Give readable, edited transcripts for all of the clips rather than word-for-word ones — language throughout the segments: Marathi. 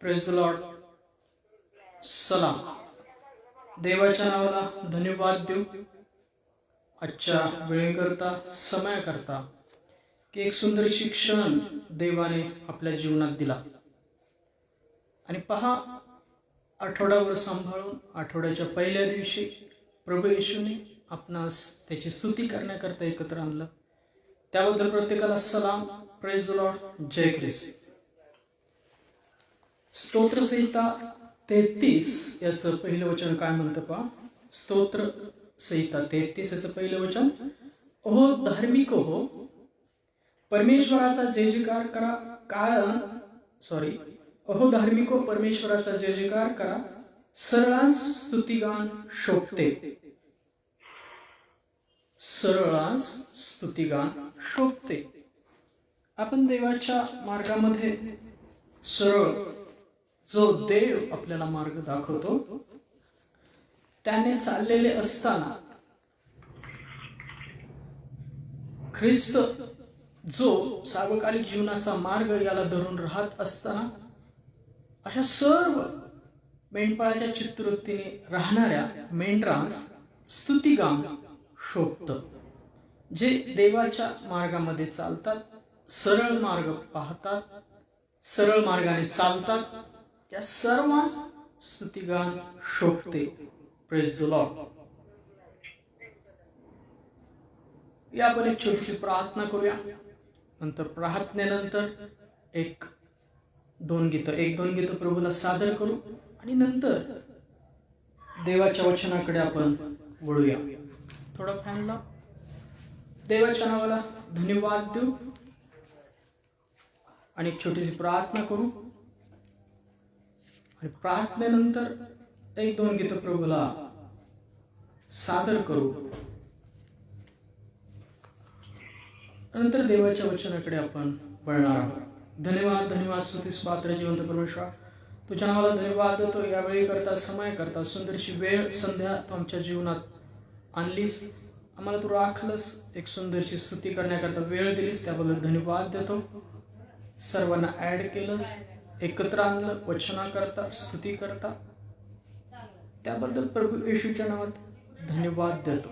Praise the Lord. सलाम. देवाच्या नावाला धन्यवाद देऊ आजच्या वेळेकरता, समयाकरता, की एक सुंदरशी क्षण देवाने आपल्या जीवनात दिला. आणि पहा, आठवडाभर सांभाळून आठवड्याच्या पहिल्या दिवशी प्रभू येशूने आपणास त्याची स्तुती करण्याकरता एकत्र आणलं. त्याबद्दल प्रत्येकाला सलाम. Praise the lord. जय ख्रिस्त. स्तोत्रसंहिता 33 याचं पहिलं वचन काय म्हणतं पहा. स्तोत्रसंहिता 33 याचं पहिलं वचन, ओहो धार्मिक हो, परमेश्वराचा जय जयकार करा, कारण ओहो धार्मिक हो, परमेश्वराचा जय जयकार करा, सरळास स्तुतिगान शोभते. सरळास स्तुतिगान शोभते. आपण देवाच्या मार्गामध्ये सरळ जो देव आपल्याला मार्ग दाखवतो त्याने चाललेले असताना, ख्रिस्त जो सार्वकालिक जीवनाचा मार्ग याला धरून राहत असताना, अशा सर्व मेंढपाळाच्या चित्तवृत्तीने राहणाऱ्या मेंढरास स्तुतिगान शोभतं. जे देवाच्या मार्गामध्ये चालतात, सरळ मार्ग पाहतात, सरळ मार्गाने चालतात, त्या सर्वांच स्तुतिगान शोभते. Praise the lord. या आपण एक छोटीशी प्रार्थना करूया. नंतर प्रार्थनेनंतर एक दोन गीतं प्रभूला सादर करू आणि नंतर देवाच्या वचनाकडे आपण वळूया. थोडा फॅन लाव. देवाच्या नावाला धन्यवाद देऊ आणि एक छोटीशी प्रार्थना करू आणि प्रार्थनेनंतर एक दोन गीतं प्रभूला सादर करू. नंतर देवाच्या वचनाकडे आपण वळणार आहोत. धन्यवाद, धन्यवाद, स्तुतीस पात्र जिवंत परमेश्वर, तुझ्या नावाला धन्यवाद देतो. यावेळी करता, समय करता, सुंदरशी वेळ संध्या तू आमच्या जीवनात आणलीस, आम्हाला तू राखलंस, एक सुंदरशी स्तुती करण्याकरता वेळ दिलीस, त्याबद्दल धन्यवाद देतो. सर्वांना ऍड केलंस, एकत्र आणलं, वचनाकरता, स्तुती करता, त्याबद्दल प्रभू येशूच्या नावात धन्यवाद देतो.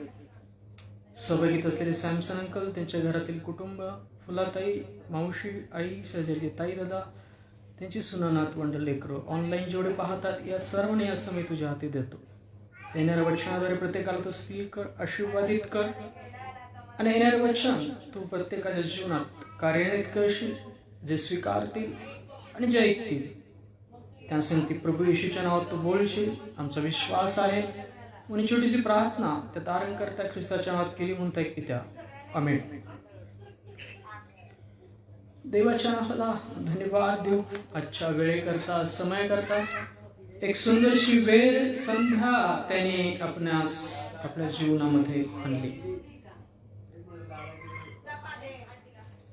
सहभागीत असलेले सॅमसन अंकल, त्यांच्या घरातील कुटुंब, फुलाताई, मावशी, आई, शेजारची ताई, दादा, त्यांची सुना, नातवंड, लेकरं, ऑनलाईन जेवढे पाहतात, या सर्वांनी या समय तुझ्या हाती देतो. येणाऱ्या वचनाद्वारे प्रत्येकाला तो स्थिर कर, आशीर्वादित कर आणि येणारे वचन तू प्रत्येकाच्या जीवनात कार्यान्वित करशील. जे स्वीकारतील आणि जे ऐकतील त्यासाठी प्रभू येशूच्या नावात तू बोलशील, आमचा विश्वास आहे. म्हणून छोटीशी प्रार्थना त्या तारणकर्ता ख्रिस्ताच्या नावात केली म्हणता येईल त्या. आमेन. देवाच्या नावाला धन्यवाद देऊ आजच्या वेळेकरता, समयाकरता. एक सुंदरशी वेळ संध्या त्याने आपल्या जीवनामध्ये आणली.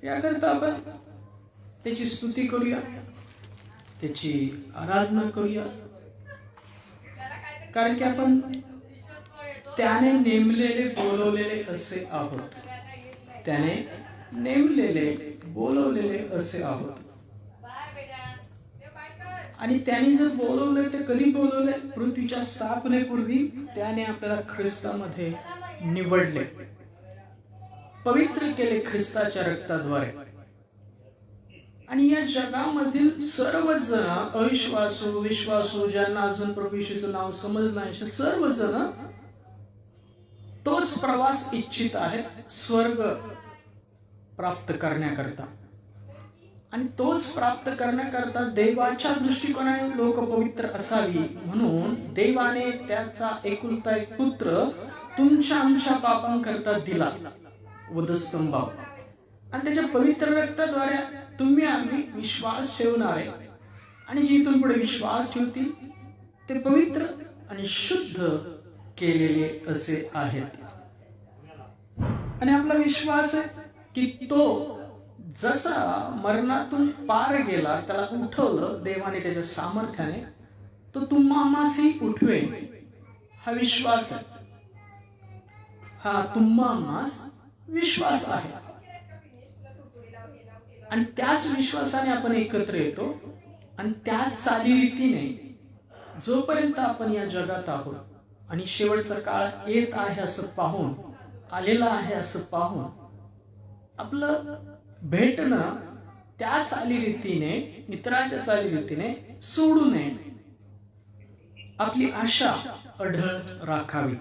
याकरता आपण त्याची स्तुती करूया, त्याची आराधना करूया, कारण की आपण त्याने नेमलेले बोलवलेले असे आहोत. त्याने नेमलेले बोलवलेले असे आहोत. आणि त्याने जर बोलवले तर कधी बोलवले? पृथ्वीच्या स्थापनेपूर्वी त्याने आपल्याला ख्रिस्तामध्ये निवडले, पवित्र केले ख्रिस्ताच्या रक्ताद्वारे. आणि या जगामधील सर्वच जण, अविश्वासू, विश्वासू, ज्यांना अजून प्रभू येशूचं नाव समजलं नाही, असे सर्वजण तोच प्रवास इच्छित आहेत स्वर्ग प्राप्त करण्याकरता. आणि तोच प्राप्त करण्याकरता देवाच्या दृष्टिकोनाने लोक पवित्र असावी म्हणून देवाने त्याचा एकुलता एक पुत्र तुमच्या आमच्या पापांकरता दिला, वधस्तंभाव. आणि त्याच्या पवित्र रक्ताद्वारे तुम्ही आम्ही विश्वास ठेवणारे आणि जे इथून पुढे विश्वास ठेवतील ते पवित्र आणि शुद्ध केलेले असे आहेत. आणि आपला विश्वास आहे की तो जसा मरणातून पार गेला, त्याला उठवलं देवाने त्याच्या सामर्थ्याने, तो तुम्हामासी उठवेल. हा विश्वास आहे, हा तुम्हामास विश्वास आहे. आणि त्याच विश्वासाने आपण एकत्र येतो आणि त्याच चालीरीतीने जोपर्यंत आपण या जगात आहोत आणि शेवटचा काळ येत आहे असं पाहून, आलेला आहे असं पाहून, आपलं भेटणं त्या चालीरीतीने, इतरांच्या चालीरीतीने सोडू नये. आपली आशा अढळ राखावी.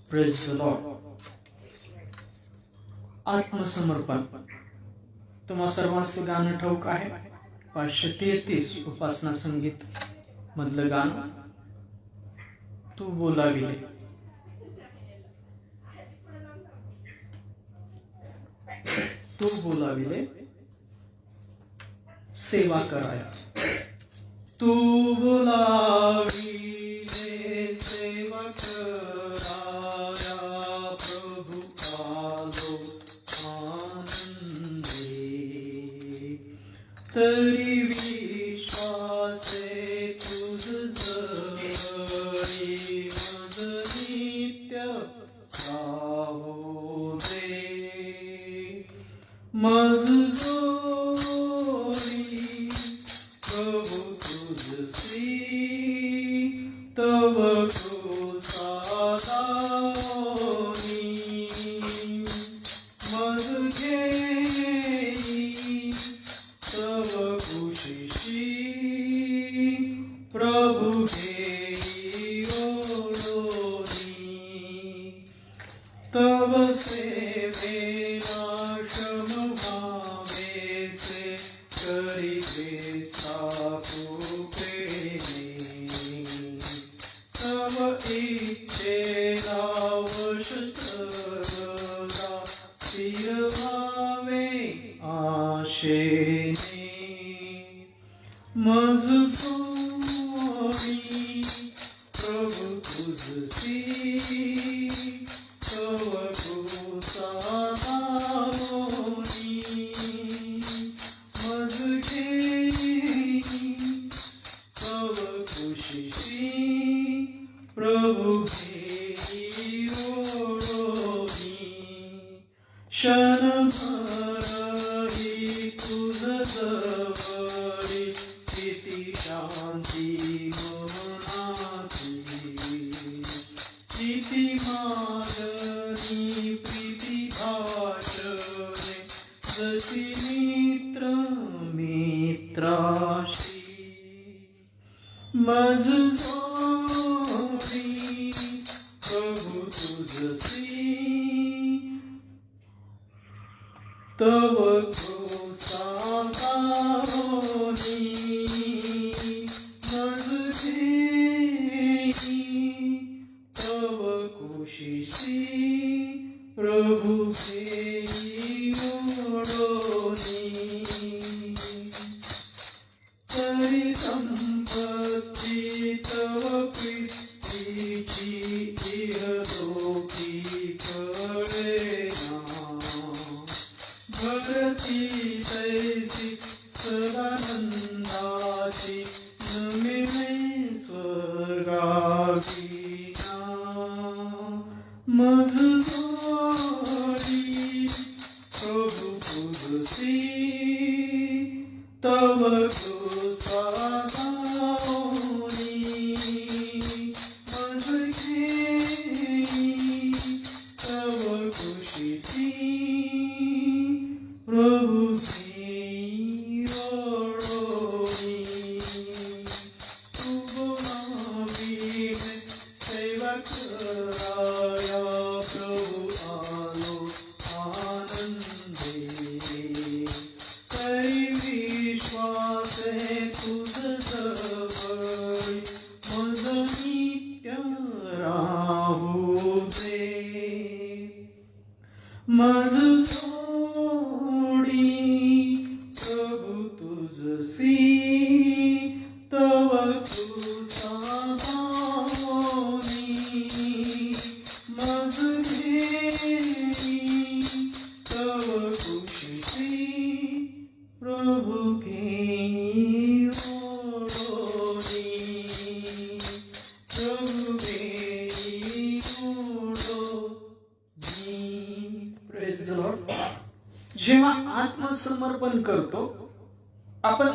Praise the Lord. आत्मसमर्पण. तुम्हा सर्वांचे गाणं ठाऊक आहे. 533 उपासना संगीत मधलं गाणं, तू बोलाविले. तू बोलाविले सेवा कराया. तू बोलाविले सेवा कराया, प्रभु आलो आनंदे. तरी विश्वासे तुझ जवळी मज नित्य राहो दे. मज जोडी प्रभु तुझसी, तव कृसा दानी. मज घेई तव कुशीशी, प्रभु घेई ओढोनी. तव सेवेला श्रम भावेसे, करीते सापू प्रेमी. तव इच्छेला वश सर्वदा, स्थिर भावे आशेने. मज जोडी प्रभु तुझसी, तव कृसा दानी. मज घेई तव कुशीशी, प्रभु घेई ओढोनी. क्षणभरही तुझ जवळी, किती शांती मनाची. किती मागणी प्रीती भाषणे, जशी मित्र मित्राशी. मज जोडी प्रभु तुझसी, तव कृसा दानी. मज घेई तव कुशीशी, प्रभु घेई ओढोनी. तरी संपत्ती तव प्रीतीची, इहलोकी कळेना. भरती तैसी सदानंदाची, न मिळे स्वर्गाविना. मज जोडी प्रभु तुझसी, तव कृसा दानी. मज घेई तव कुशीशी, प्रभु घेई ओढोनी. तू बोलाविले सेवा कराया, प्रभु आलो आनंदे. तरी विश्वासे तुझ जवळी, मज नित्य राहू दे. मज जोडी प्रभु तुझसी, तव कृसा दानी. मज घेई तव कुशीशी, प्रभु घेई ओढोनी. प्रभु घेई ओढोनी. Praise the Lord. जेव्हा आत्मसमर्पण करतो, आपण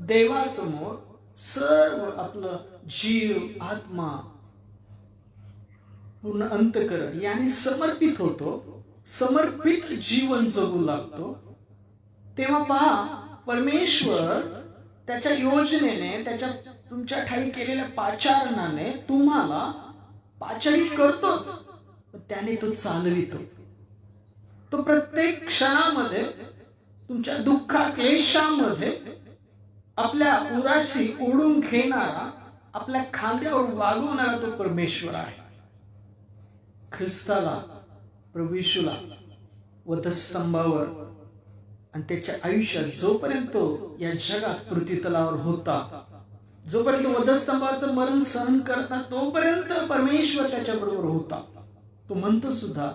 देवासमोर सर्व आपलं जीव, आत्मा, पूर्ण अंतःकरण याने समर्पित होतो, समर्पित जीवन जगू लागतो, तेव्हा पहा परमेश्वर त्याच्या योजनेने, त्याच्या तुमच्या ठाई केलेल्या पाचारणाने तुम्हाला पाचारित करतोच, त्याने तो चालवितो. तो प्रत्येक क्षणामध्ये तुमच्या दुःखा क्लेशामध्ये आपल्या उराशी ओढून घेणारा, आपल्या खांद्यावर वागवणारा तो परमेश्वर आहे. ख्रिस्ताला, प्रभू येशूला वधस्तंभावर आणि त्याच्या आयुष्यात जोपर्यंत तो या जगात पृथ्वीतलावर होता, जोपर्यंत वधस्तंभाचं मरण सहन करता, तोपर्यंत परमेश्वर त्याच्या बरोबर होता. तो म्हणतो सुद्धा,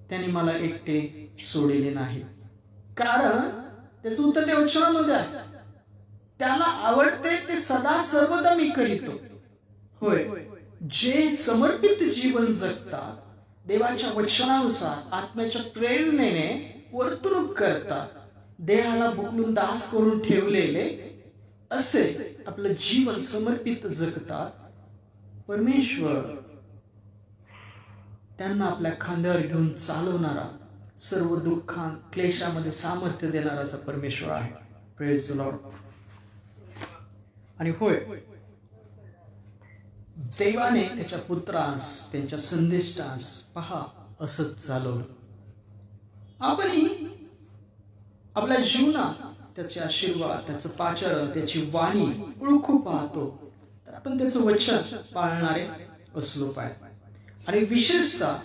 त्याने मला एकटे सोडले नाही. कारण त्याचं उत्तर त्या वचनामध्ये आहे, त्याला आवडते ते सदा सर्वदा मी करीतो. होय, जे समर्पित जीवन जगतात, देवाच्या वचनानुसार आत्म्याच्या प्रेरणेने वर्तणूक करतात, देहाला बुकलून दास करून ठेवलेले असे आपलं जीवन समर्पित जगतात, परमेश्वर त्यांना आपल्या खांद्यावर घेऊन चालवणारा, सर्व दुःखा क्लेशामध्ये सामर्थ्य देणारा असा परमेश्वर आहे. Praise the lord. आणि होय, देवाने त्याच्या पुत्रास, त्यांच्या संदेष्टास पहा असंच चालवलं. आपणही आपल्या जीवनात त्याचे आशीर्वाद, त्याचं पाचारण, त्याची वाणी ओळखू पाहतो, तर आपण त्याचं वचन पाळणारे असलो पाहिजे. आणि विशेषतः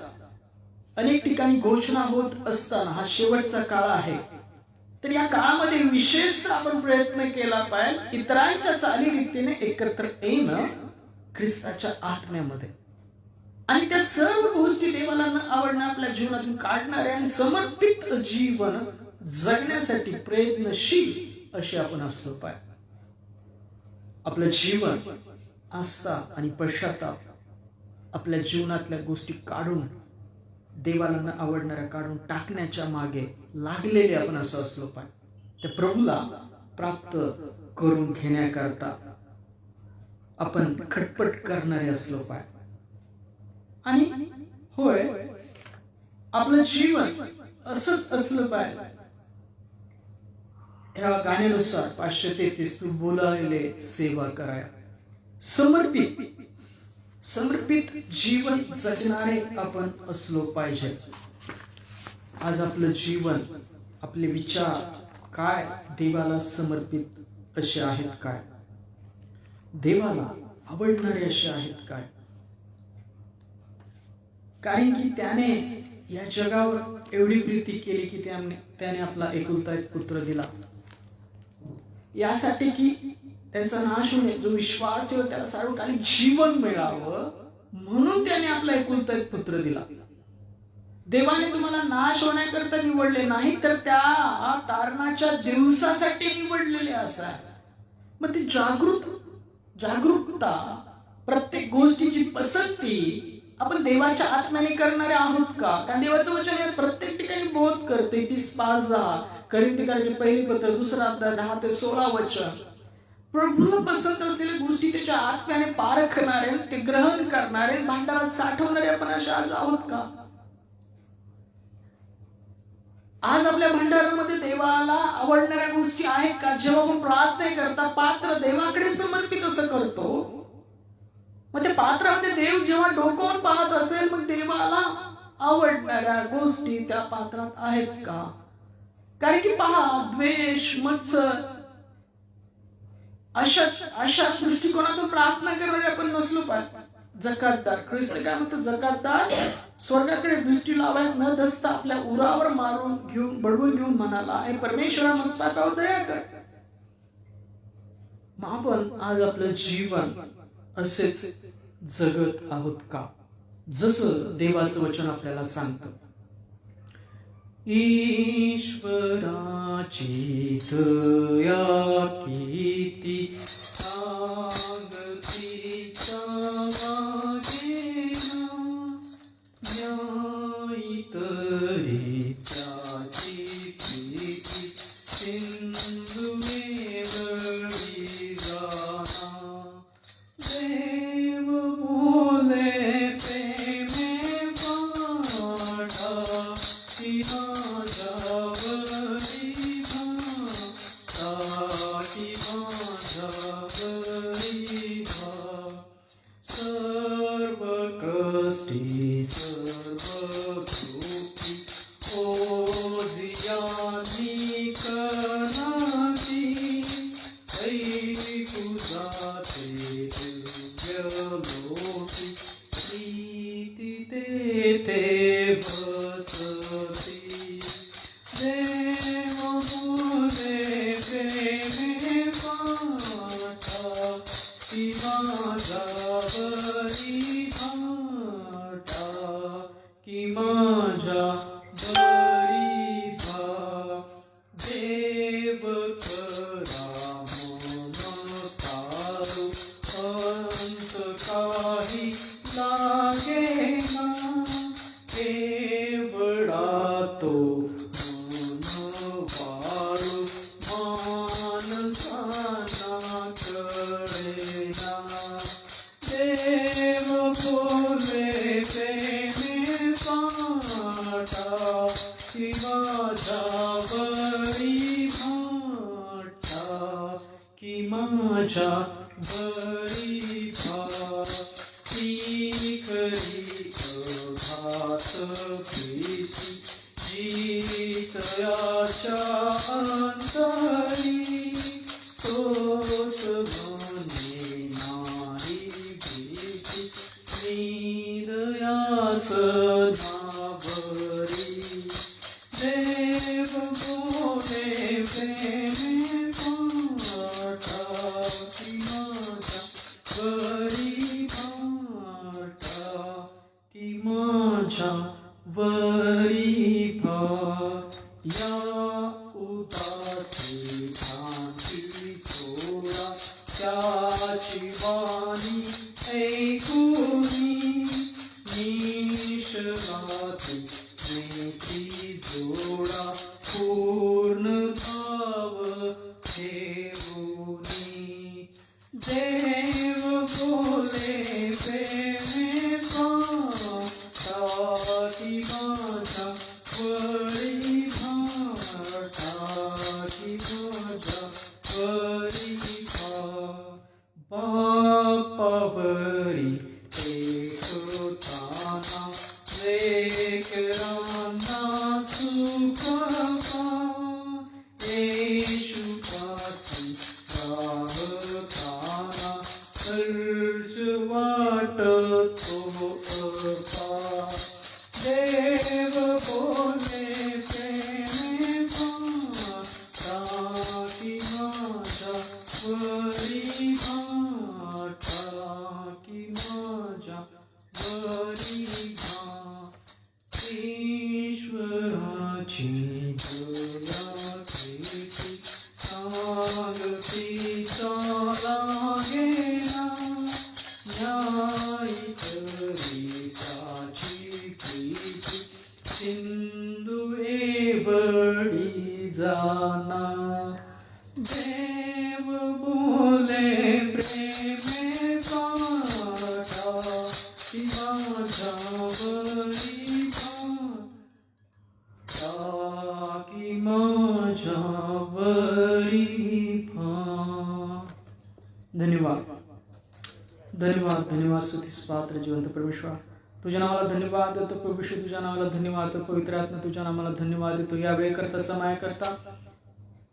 अनेक ठिकाणी घोषणा होत असताना हा शेवटचा काळ आहे, तर या काळामध्ये विशेषतः आपण प्रयत्न केला पाहिजे इतरांच्या चालीरीतीने एकत्र येणं ख्रिस्ताच्या आत्म्यामध्ये, आणि त्या सर्व गोष्टी देवाला न आवडणं आपल्या जीवनातून काढणारे आणि समर्पित जीवन जगण्यासाठी प्रयत्नशील असे आपण असलो पाहिजे. आपलं जीवन, आस्था आणि पश्चाताप, आपल्या जीवनातल्या गोष्टी काढून, देवाला न आवडणाऱ्या काढून टाकण्याच्या मागे लागलेले आपण असं असलो पाहिजे. त्या प्रभूला प्राप्त करून घेण्याकरता आपण खटपट करणारे असलो पाहिजे. आणि होय, आपलं जीवन असंच असलं पाहिजे. ह्या गाण्यानुसार 533 तू बोलायले सेवा कराय, समर्पित जीवन जगणारे आपण असलो पाहिजे. आज आपलं जीवन, आपले विचार काय देवाला समर्पित असे आहेत काय? देवाला आवडणारे असे आहेत काय? कारण की त्याने या जगावर एवढी प्रीती केली की त्याने आपला एकुलता एक पुत्र दिला, यासाठी की त्यांचा नाश होणे, जो विश्वास ठेवला त्याला सार्वकालिक जीवन मिळावं, म्हणून त्याने आपला एकुलता एक पुत्र दिला. देवाने तुम्हाला नाश होण्याकरता निवडले नाही, तर त्या तारणाच्या दिवसासाठी निवडलेले असा. मग ती जागरूकता, प्रत्येक गोष्टीची पसंती आपण देवाच्या आत्म्याने करणारे आहोत का? कारण देवाचं वचन या प्रत्येक ठिकाणी बोध करते. 5:10 कोरिन्थीकराचे पहिली पत्र 2 अध्याय 10 ते 16 वचन. प्रभूला पसंत असलेल्या गोष्टी त्याच्या आत्म्याने पारखणारे, ते ग्रहण करणारे, भांडारात साठवणारे आपण असे आज आहोत का? आज आपल्या भंडारामध्ये देवाला आवडणाऱ्या गोष्टी आहेत का? जेव्हा आपण प्रार्थना करता पात्र देवाकडे समर्पित असं करतो, मग त्या पात्रामध्ये देव जेव्हा डोकावून पाहत असेल, मग देवाला आवडणाऱ्या गोष्टी त्या पात्रात आहेत का? कारण की पहा, द्वेष, मत्सर अशा दृष्टिकोनातून प्रार्थना करणारे आपण नसलो पाहिजे. जकातदार, ख्रिस्त काय म्हणतो, जकातदार स्वर्गाकडे दृष्टी लावायस न दसता आपल्या उरावर मारून घेऊन, बडवून घेऊन म्हणाला, हे परमेश्वरा मज पापावर दया कर. मग आपण आज आपलं जीवन असेच जगत आहोत का, जसं देवाचं वचन आपल्याला सांगतं? ईश्वराची दया किती सांगतीच्या मागे न्यायी तरी त्याची प्रीती सिंधुमेव ऐकू जाते दिव्यलोकी, प्रीती तेथे बसती. देव बोले प्रेमे पाठा, ती माझा बरी भाटा, की माझ्या बरी भा. देव करा ममतारू, अंत काही लागेना, केवळा तो मनवाळू मानसाना कळेना. देव बोले प्रेमे पाठा, की माझ्या बरी भाटा, की माझ्या बरी भा. ती करी अघात प्रीती, जीतयाच्या अंतरी, तोच म्हणे नाही भीती, निदयास धाबरी. देव बोले प्रेमे पाठा, की माझ्या बरी भाटा, की माझ्या बरी भा. या उदासी भ्रांती सोडा, त्याची वाणी ऐकूनी, निष्काळजी प्रीती जोडा, पूर्ण भाव ठेवूनी. देव बोले प्रेमे पाठा, की माझ्या बरी भाटा, की माझ्या बरी भा. बापावरी एकताना, लेकरांना सुख पा. येशूपासी राहताना, हर्ष वाटतो अपा. देव बोले प्रेमे पाठा, की माझ्या बरी भाटा, की माझ्या बरी भा. ईश्वराची दया प्रीती, सांगतीचा लागेना, न्याय करी त्याची प्रीती, सिंधू एवढी जाना. देव बोले प्रेमे पाठा, की माझ्या बरी भाटा, की माझ्या बरी भा. धन्यवाद धन्यवाद धन्यवाद. स्तुतीस पात्र जिवंत परमेश्वर, तुझ्या नावाला धन्यवाद देतो प्रभू. तुझ्या नावाला धन्यवाद देतो पवित्र आत्मा, तुझ्या नावाला धन्यवाद देतो या वेळ करता, समय करता,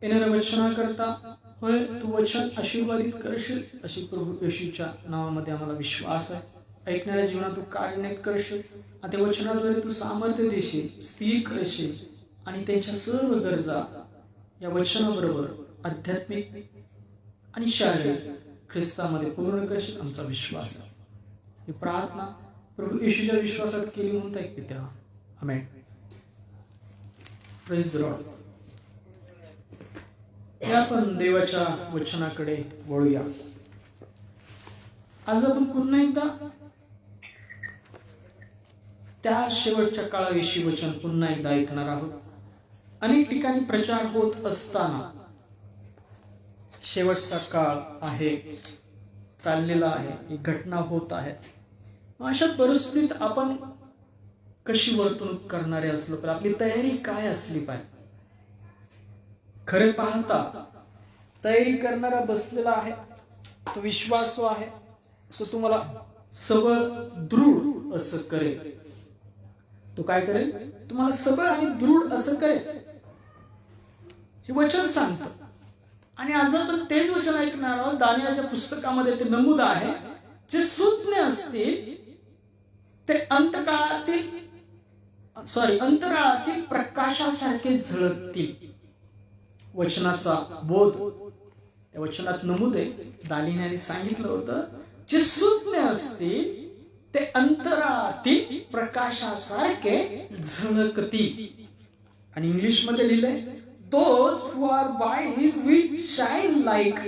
येणाऱ्या वचना करता. होय, तू वचन आशीर्वादित करशील अशी प्रभू येशूच्या नावामध्ये आम्हाला विश्वास आहे. ऐकणाऱ्या जीवनात तू कार्यान्वित करशील आणि त्या वचनाद्वारे तू सामर्थ्य देशील, स्थिर करशील आणि त्यांच्या सर्व गरजा या वचनाबरोबर आध्यात्मिक आणि शारीरिक ख्रिस्तामध्ये पूर्ण करशील आमचा विश्वास आहे. ही प्रार्थना प्रभू येशूच्या विश्वासात केली म्हणून ऐक पित्या. आमेन. Praise the lord. या आपण देवाच्या वचनाकडे वळूया. आज आपण पुन्हा एकदा त्या शेवटच्या काळाविषयी वचन पुन्हा एकदा ऐकणार आहोत. अनेक ठिकाणी प्रचार होत असताना शेवटचा काळ आहे, चाललेला आहे, ही घटना होत आहे. अशा परिस्थितीत आपण कशी वर्तणूक करणारे असलो तर आपली तयारी काय असली पाहिजे. खरे पाहता तयारी करणारा बसलेला आहे, तो विश्वासू आहे, तो तुम्हाला सबळ दृढ असं करेल. तो काय करेल? तुम्हाला सबळ आणि दृढ असं करेल. हे वचन सांगतं. आणि आज आपण तेच वचन ऐकणार आहोत. दानिएलच्या पुस्तकामध्ये ते नमूद आहे, जे सुज्ञ असतील ते अंतराळातील प्रकाशासारखे झळकतील. वचनाचा बोध त्या वचनात नमूद आहे. दानिएलने सांगितलं होतं, जे सुज्ञ असतील ते अंतराळातील प्रकाशासारखे झळकतील. आणि इंग्लिश मध्ये लिहिलंय, those who are wise will shine like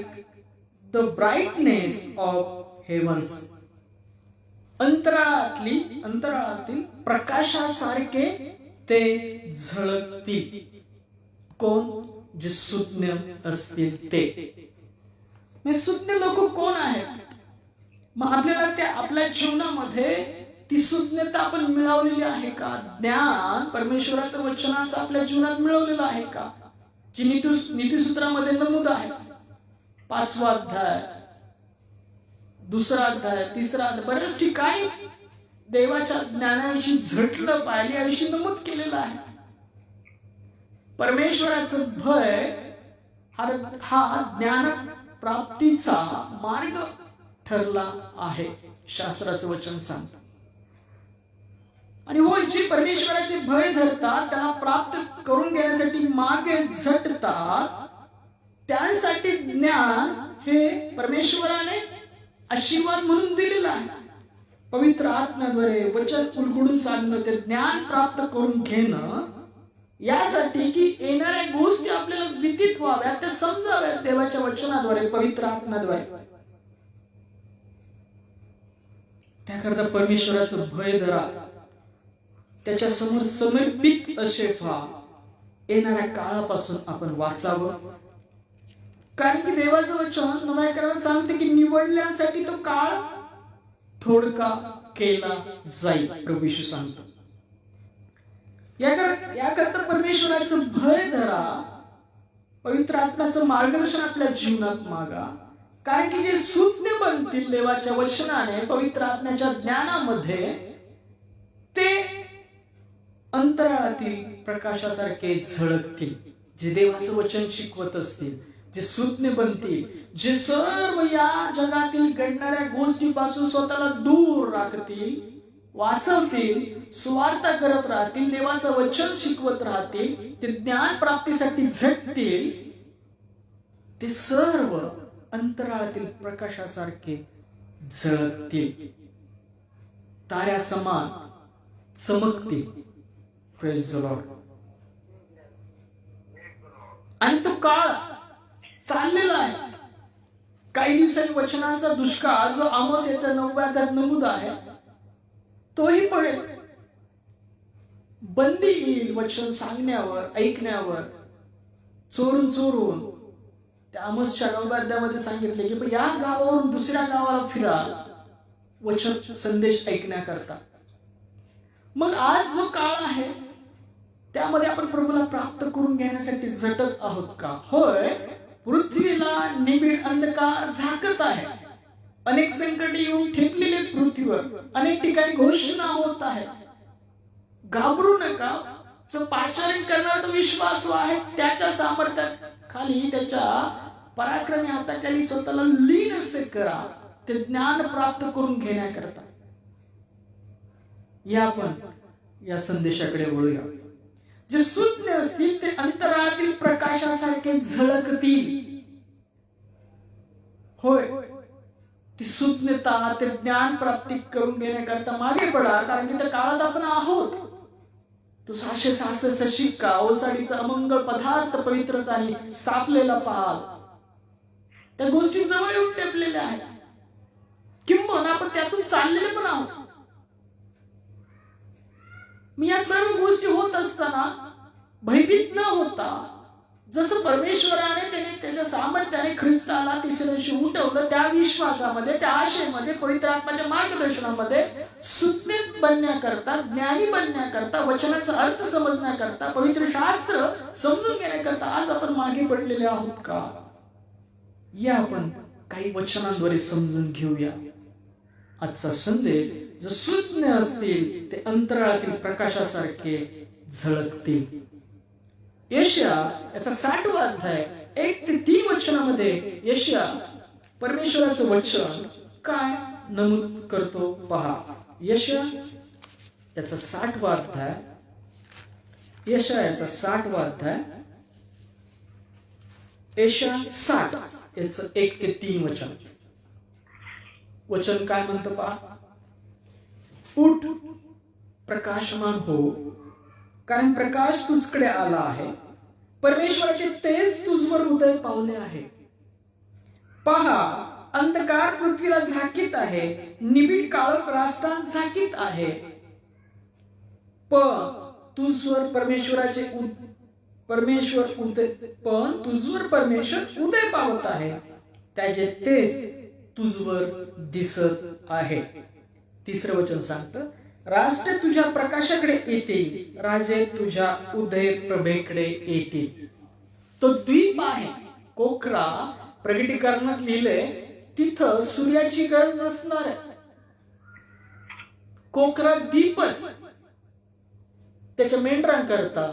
the brightness of heavens. अंतराळातील प्रकाशासारखे ते झळकतील. कोण? जे सुज्ञ असतील ते. सुज्ञ लोक कोण आहेत? मग आपल्याला त्या आपल्या जीवनामध्ये ती सुज्ञता आपण मिळवलेली आहे का? ज्ञान परमेश्वराचं वचनाचं आपल्या जीवनात मिळवलेलं आहे का? जी नीतिसूत्रामध्ये नमूद आहे. 5वा अध्याय, 2रा अध्याय, 3रा अध्याय, बऱ्याच ठिकाणी देवाच्या ज्ञानाविषयी झटलं पाहिजे याविषयी नमूद केलेलं आहे. परमेश्वराचं भय हा ज्ञान प्राप्तीचा मार्ग ठरला आहे, शास्त्राचं वचन सांगतं. आणि होय, जे परमेश्वराचे भय धरतात त्याला प्राप्त करून घेण्यासाठी मागे झटतात, त्यासाठी ज्ञान हे परमेश्वराने आशीर्वाद म्हणून दिलेलं आहे. पवित्र आत्म्याद्वारे वचन उलगडून सांगणं, ते ज्ञान प्राप्त करून घेणं, यासाठी की येणाऱ्या गोष्टी आपल्याला विदित व्हाव्यात, त्या समजाव्यात देवाच्या वचनाद्वारे, पवित्र आत्म्याद्वारे. त्याकरता परमेश्वराचं भय धरा, त्याच्या समोर समर्पित असे व्हा. येणाऱ्या काळापासून आपण वाचावं, कारण की देवाचं वचन 9व्या अध्यायात सांगते की निवडल्यासाठी तो काळ थोडका केला जाईल. प्रभू येशू सांगतो, याकरता परमेश्वराचं भय धरा, पवित्र आत्म्याचं मार्गदर्शन आपल्या जीवनात मागा. कारण की जे सुज्ञ बनतील देवाच्या वचनाने, पवित्र आत्म्याच्या ज्ञानामध्ये, ते अंतराळातील प्रकाशासारखे झळकतील. जे देवाचं वचन शिकवत असतील, जे सुज्ञ बनतील, जे सर्व या जगातील घडणाऱ्या गोष्टीपासून स्वतःला दूर राखतील, वाचवतील, सुवार्ता करत राहतील, देवाचं वचन शिकवत राहतील, ते ज्ञान प्राप्तीसाठी झटतील, ते सर्व अंतराळातील प्रकाशासारखे झळकतील, ताऱ्यासमान चमकतील. Praise the lord. आणि तो काळ चाललेला आहे. काही दिवसांनी वचनांचा दुष्काळ, जो आमोस याच्या 9व्या अध्यायात नमूद आहे, तोही पडेल. बंदी येईल वचन सांगण्यावर, ऐकण्यावर. चोरून त्या आमोसच्या 9व्या अध्यायामध्ये सांगितले की या गावावरून दुसऱ्या गावाला फिरा वचन संदेश ऐकण्याकरता. मग आज जो काळ आहे त्यामध्ये आपण प्रभूला प्राप्त करून घेण्यासाठी झटत आहोत का? होय, पृथ्वीला निबिड अंधकार झाकत आहे. अनेक संकटे येऊन ठेपलेले पृथ्वीवर. अनेक ठिकाणी घोषणा होत आहे. घाबरू नका. जो पाचारण करणारा तो विश्वासू आहे, त्याच्या सामर्थ्याखाली, त्याच्या पराक्रमी हाताखाली स्वतःला लीन असे करा, ते ज्ञान प्राप्त करून घेण्याकरता. या आपण या संदेशाकडे वळूया. जे सुज्ञ असतील ते अंतराळातील प्रकाशासारखे झळकतील. होय, ती सुज्ञता, ते ज्ञान प्राप्ती करून घेण्याकरता मागे पडा, कारण की त्या काळात आपण आहोत. तो 666 शिक्का, ओसाडीचा अमंगळ पदार्थ पवित्रताने स्थापलेला पाहाल. त्या गोष्टी जवळ येऊन टेपलेल्या आहेत. किंबहुना आपण त्यातून चाललेले पण आहोत. मी या सर्व गोष्टी होत असताना भयभीत न होता, जसं परमेश्वराने त्याने त्याच्या सामर्थ्याने ख्रिस्ताला तिसऱ्या दिवशी उठवलं, त्या विश्वासामध्ये, त्या आशेमध्ये, पवित्र आत्म्याच्या मार्गदर्शनामध्ये सुज्ञ बनण्याकरता, ज्ञानी बनण्याकरता, वचनाचा अर्थ समजण्याकरता, पवित्र शास्त्र समजून घेण्याकरता आज आपण मागे पडलेले आहोत का? या आपण काही वचनांद्वारे समजून घेऊया. आजचा संदेश, जो सुज्ञ असतील ते अंतराळातील प्रकाशासारखे झळकतील. यशाया याचा 60वा अध्याय 1 ते 3 वचनामध्ये यशया परमेश्वराचं वचन काय नमूद करतो पहा. यशया याचा 60वा अध्याय, यशयाचा 60वा अध्याय, यशया 60 याचं 1 ते 3 वचन काय म्हणतं पहा. उठ, प्रकाशमान हो, कारण प्रकाश तुझकडे आला आहे, परमेश्वराचे तेज तुझवर उदय पावले आहे. पहा, अंधकार पृथ्वीला झाकीत आहे, निबिड काळोख राष्ट्रात झाकीत आहे, पण तुझवर परमेश्वर उदय पावत आहे, त्याचे तेज तुझवर दिसत आहे. 3रं वचन सांगतं, राष्ट्र तुझ्या प्रकाशाकडे येतील, राजे तुझ्या उदय प्रभेकडे येतील. तो द्वीप आहे, कोकरा प्रगटीकरणात लिहिले, तिथं सूर्याची गरज नसणार आहे. कोकरा द्वीपच त्याच्या मेंढरांकरता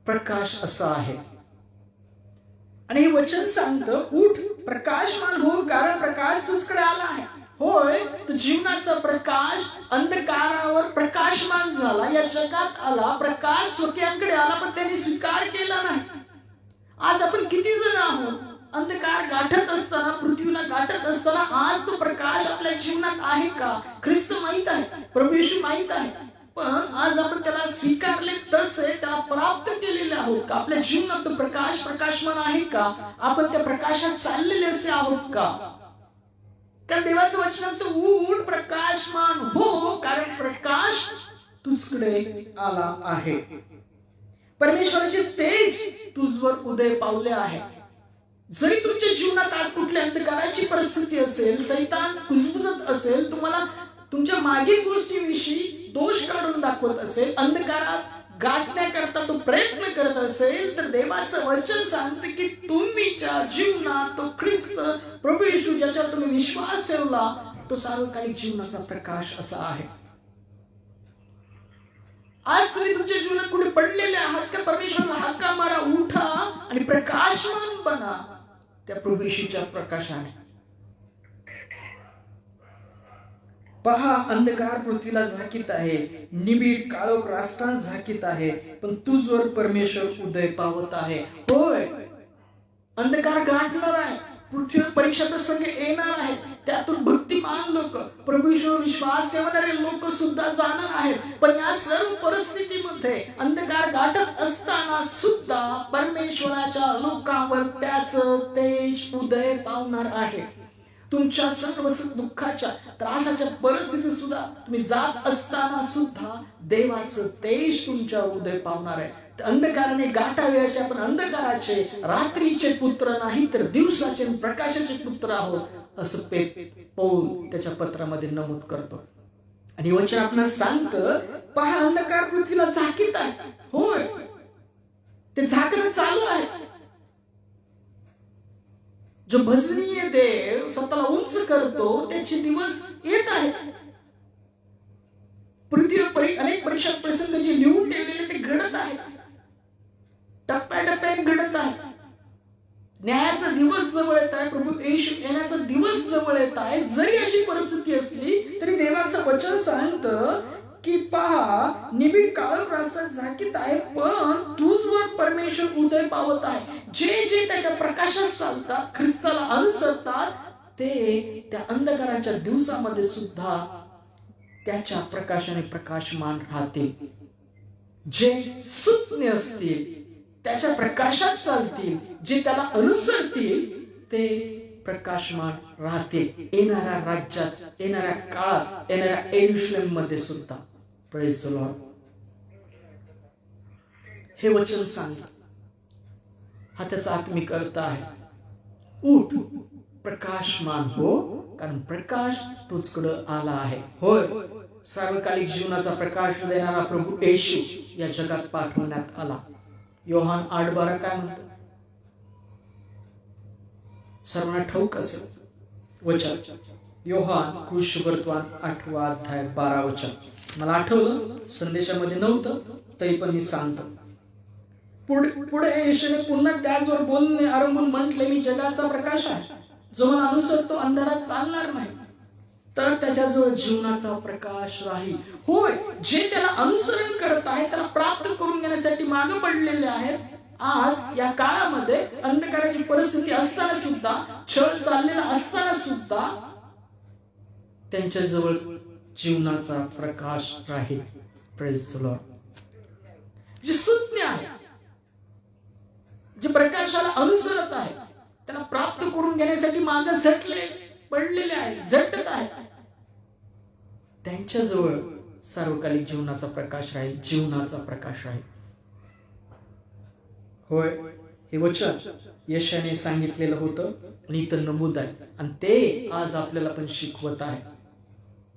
प्रकाश असा आहे. आणि हे वचन सांगतं, उठ, प्रकाशमान हो, कारण प्रकाश तुझकडे आला आहे. होय, तो जीवनाचा प्रकाश अंधकारावर प्रकाशमान झाला, या जगात आला, प्रकाश स्वकीयांकडे आला, पण त्यांनी स्वीकार केला नाही. आज आपण किती जण आहोत, अंधकार गाठत असताना, पृथ्वीला गाठत असताना, आज तो प्रकाश आपल्या जीवनात आहे का? ख्रिस्त माहित आहे, प्रभू येशू माहित आहे, पण आज आपण त्याला स्वीकारले तसे त्याला प्राप्त केलेले आहोत का? आपल्या जीवनात तो प्रकाश प्रकाशमान आहे का? आपण त्या प्रकाशात चाललेले असे आहोत का? कारण देवाचं वचन सांगतं, उठ, प्रकाशमान हो, कारण प्रकाश तुझकडे आला आहे, परमेश्वराचे तेज तुझवर उदय पावले आहे. जरी तुमच्या जीवनात आज कुठल्या अंधकाराची परिस्थिती असेल, सैतान कुजबुजत असेल, तुम्हाला तुमच्या मागील गोष्टीविषयी दोष काढून दाखवत असेल, अंधकारात गाठण्याकरता तो प्रयत्न करत असेल, तर देवाचं वचन सांगते की तुमच्या जीवनात तो ख्रिस्त प्रभू येशू ज्याच्यावर तुम्ही विश्वास ठेवला, तो सार्वकालिक जीवनाचा प्रकाश असा आहे. आज तुम्ही तुमच्या जीवनात कुठे पडलेले आहात का? परमेश्वराला हाका मारा, उठा आणि प्रकाशमान बना त्या प्रभू येशूच्या प्रकाशाने. पहा, अंधकार पृथ्वीला झाकीत आहे, निबिड काळोख राष्ट्रात झाकीत आहे, पण तुझवर परमेश्वर उदय पावत आहे. होय, अंधकार गाठणार आहे, पृथ्वीवर परीक्षा प्रसंग येणार आहे, त्यातून भक्तिमान लोक, प्रभू येशूवर विश्वास ठेवणारे लोक सुद्धा जाणार आहेत. पण या सर्व परिस्थितीमध्ये अंधकार गाठत असताना सुद्धा परमेश्वराच्या लोकांवर त्याचं तेज उदय पावणार आहे. तुमच्या सर्व दुःखाच्या त्रासाच्या परिस्थितीत सुद्धा तुम्ही जात असताना सुद्धा देवाचं तेज तुमच्या उदय पावणार आहे. अंधकाराने गाठावे असे आपण अंधकाराचे, रात्रीचे पुत्र नाही तर दिवसाचे प्रकाशाचे पुत्र आहोत, असं पौल त्याच्या पत्रामध्ये नमूद करतो. आणि वचन आपल्याला सांगतं, पहा, अंधकार पृथ्वीला झाकीत आहे. होय, ते झाकणं चालू आहे. जो भजनीय देव स्वतःला उंच करतो, त्याचे दिवस येत आहेत. पृथ्वीवर अनेक परीक्षा प्रसंग जे लिहून ठेवलेले ते घडत आहेत, टप्प्याटप्प्याने घडत आहे. न्यायाचा दिवस जवळ येत आहे, प्रभू येशू येण्याचा दिवस जवळ येत आहे. जरी अशी परिस्थिती असली तरी देवाचं वचन सांगतं की पहा, निबिड काळोख राष्ट्रात झाकीत आहे, पण तुझवर परमेश्वर उदय पावत आहे. जे जे त्याच्या प्रकाशात चालतात, ख्रिस्ताला अनुसरतात, ते त्या अंधकाराच्या दिवसामध्ये सुद्धा त्याच्या प्रकाशाने प्रकाशमान राहतील. जे सुज्ञ असतील, त्याच्या प्रकाशात चालतील, जे त्याला अनुसरतील, ते प्रकाशमान राहतील. येणाऱ्या राज्यात, येणाऱ्या काळात, येणाऱ्या यरूशलेम मध्ये सुद्धा. Praise the Lord. हे वचन सांगतात, हा त्याचा आत्मिक अर्थ आहे. उठ, प्रकाशमान हो, कारण प्रकाश तुझकडं आला आहे. होय, सार्वकालिक जीवनाचा प्रकाश देणारा प्रभू येशू या जगात पाठवण्यात आला. योहान 8:12 काय म्हणतात? सर्वांना ठाऊक असेल वचन, योहान कृष्णवर्तमान 8वा अध्याय 12 वचन. मला आठवलं, संदेशामध्ये नव्हतं तरी पण मी सांगतो. पुढे येशूने पुन्हा त्याचवर बोलणे आरंभून म्हटले, मी जगाचा प्रकाश आहे, जो मला अनुसरतो अंधारात चालणार नाही, तर त्याच्याजवळ जीवनाचा प्रकाश राहील. होय, जे त्याला अनुसरण करत आहे, त्याला प्राप्त करून घेण्यासाठी मागे पडलेले आहेत, आज या काळामध्ये अंधकाराची परिस्थिती असताना सुद्धा, छळ चाललेला असताना सुद्धा त्यांच्याजवळ जीवनाचा प्रकाश राहील. Praise the lord. जे सुज्ञ आहे, जे प्रकाशाला अनुसरत आहे, त्याला प्राप्त करून घेण्यासाठी मागे झटले पडलेले आहेत, झटत आहेत, त्यांच्याजवळ सार्वकालिक जीवनाचा प्रकाश राहील, जीवनाचा प्रकाश राहील. होय, हे वचन यशाने सांगितलेलं होतं आणि इथं नमूद आहे, आणि ते आज आपल्याला पण शिकवत आहे.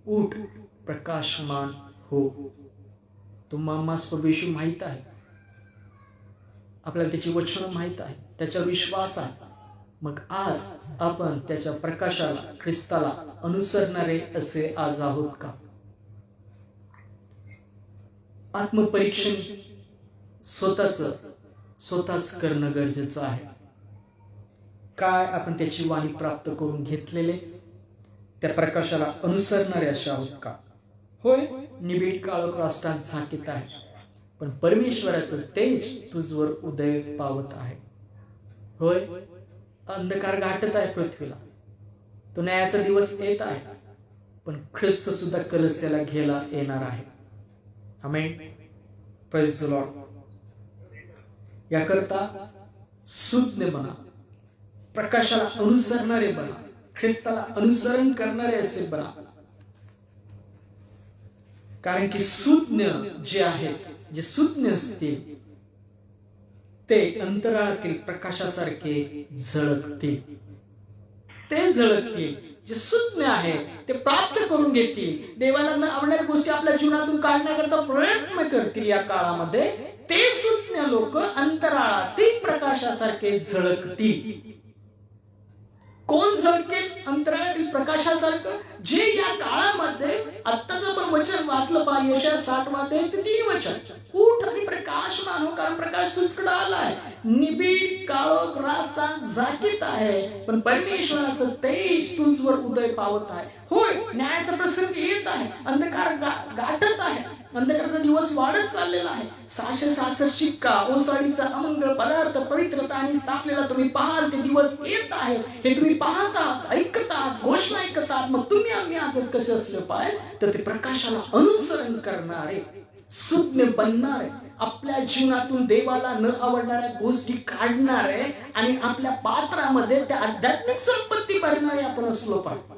उठ, प्रकाशमान हो. तुम्हाला प्रभू येशू माहित आहे, आपल्याला त्याची वचनं माहित आहे, त्याचा विश्वास आहे. मग आज आपण त्याच्या प्रकाशाला, ख्रिस्ताला अनुसरणारे असे आज आहोत का? आत्मपरीक्षण स्वतःच करणं गरजेचं आहे. काय आपण त्याची वाणी प्राप्त करून घेतलेले, त्या प्रकाशाला अनुसरणारे असे आहोत का? होय, निबिड काळोख राष्ट्रात झाकीत आहे, पण परमेश्वराचं तेज तुझवर उदय पावत आहे. होय, अंधकार गाठत आहे पृथ्वीला, तो न्यायाचा दिवस येत आहे, पण ख्रिस्त सुद्धा कलस्याला घ्यायला येणार आहे. आमेन. Praise the lord. याकरता सुज्ञ बना, प्रकाशाला अनुसरणारे बना, ख्रिस्ताला अनुसरण करणारे असे बना. कारण की सुज्ञ जे आहेत, जे सुज्ञ असतील, ते अंतराळातील प्रकाशासारखे झळकतील. ते झळकतील. जे सुज्ञ आहे ते प्राप्त करून घेतील, देवाला न आवडणाऱ्या गोष्टी आपल्या जीवनातून काढण्याकरता प्रयत्न करतील. या काळामध्ये ते सुज्ञ लोक अंतराळातील प्रकाशासारखे झळकतील. कोण झळकेल अंतराळातील प्रकाशासारखं? जे या काळामध्ये आत्ताच आपण वचन वाचलं पाहिजे, यशाया 60 मध्ये ते 3 वचन, उठ आणि प्रकाशमान हो, कारण प्रकाश तुझकडे आलाय. निबिड काळोख रास्ता झाकीत आहे, पण परमेश्वराचं तेज तुझवर उदय पावत आहे. होय, न्यायाचा प्रसंग येत आहे, अंधकार गाठत आहे, अंधकाराचा दिवस वाढत चाललेला आहे. 666 शिक्का, ओसाडीचा अमंगळ पदार्थ, पवित्रता आणि स्थापनेला तुम्ही पाहाल, ते दिवस येत आहेत. हे तुम्ही पाहतात, ऐकतात, घोषणा ऐकतात. मग तुम्ही आम्ही आजच कसे असले पाहिजे, तर ते प्रकाशाला अनुसरण करणारे, सुज्ञ बनणारे, आपल्या जीवनातून देवाला न आवडणाऱ्या गोष्टी काढणारे आणि आपल्या पात्रामध्ये त्या आध्यात्मिक संपत्ती भरणारे आपण असलो पाहिजे.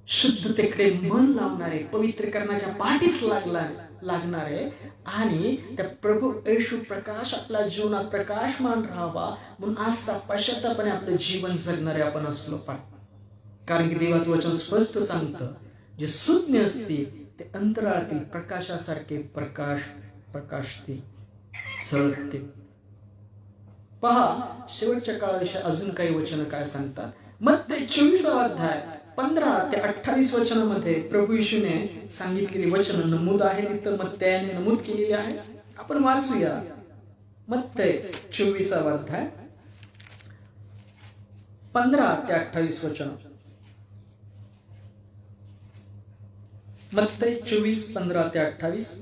शुद्धतेकडे मन लावणारे, पवित्रकरणाच्या पाठीस लागणारे आणि त्या प्रभू येशू प्रकाश आपल्या जीवनात प्रकाशमान राहावा म्हणून आस्था पश्चात्तापाने आपलं जीवन जगणारे आपण असलो पाहिजे. कारण की देवाचं वचन स्पष्ट सांगतं, जे सुज्ञ असतील ते अंतराळातील प्रकाशासारखे प्रकाशतील, झळकतील. पहा, शेवटच्या काळाविषयी अजून काही वचन काय सांगतात. मत्ती 24 अध्याय 15 ते 28 वचनामध्ये प्रभू येशूने सांगितलेली वचन नमूद आहे. तिथं मत्तयाने नमूद केलेली आहे. आपण वाचूया. मत्ती 24 अध्याय 15 ते 28 वचन. मत्ती 24 15 ते 28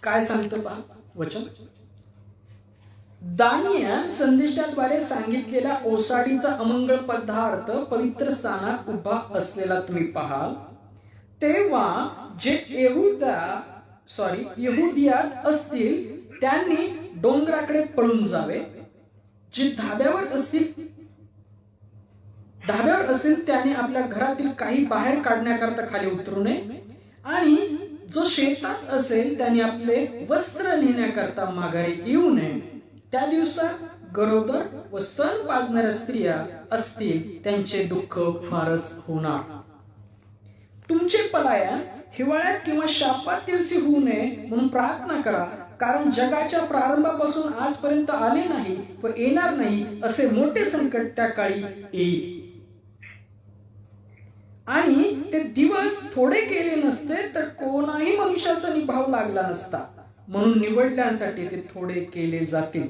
काय सांगतं पहा वचन. दानिएल संदेष्टाद्वारे सांगितलेला ओसाडीचा अमंगळ पदार्थ पवित्र स्थानात उभा असलेला तुम्ही पाहाल, तेव्हा जे यहुदियात असतील त्यांनी डोंगराकडे पळून जावे, जे धाब्यावर असेल त्याने आपल्या घरातील काही बाहेर काढण्याकरता खाली उतरू नये, आणि जो शेतात असेल त्याने आपले वस्त्र नेण्याकरता माघारी येऊ नये. त्या दिवसात गरोदर व स्तन पाजणाऱ्या स्त्रिया असतील त्यांचे दुःख फारच होणार. तुमचे पलायन हिवाळ्यात किंवा शापात दिवशी होऊ नये म्हणून प्रार्थना करा, कारण जगाच्या प्रारंभापासून आजपर्यंत आले नाही व येणार नाही असे मोठे संकट त्या काळी येईल. आणि ते दिवस थोडे केले नसते तर कोणाही मनुष्याचा निभाव लागला नसता. म्हणून निवडल्यासाठी ते थोडे केले जातील.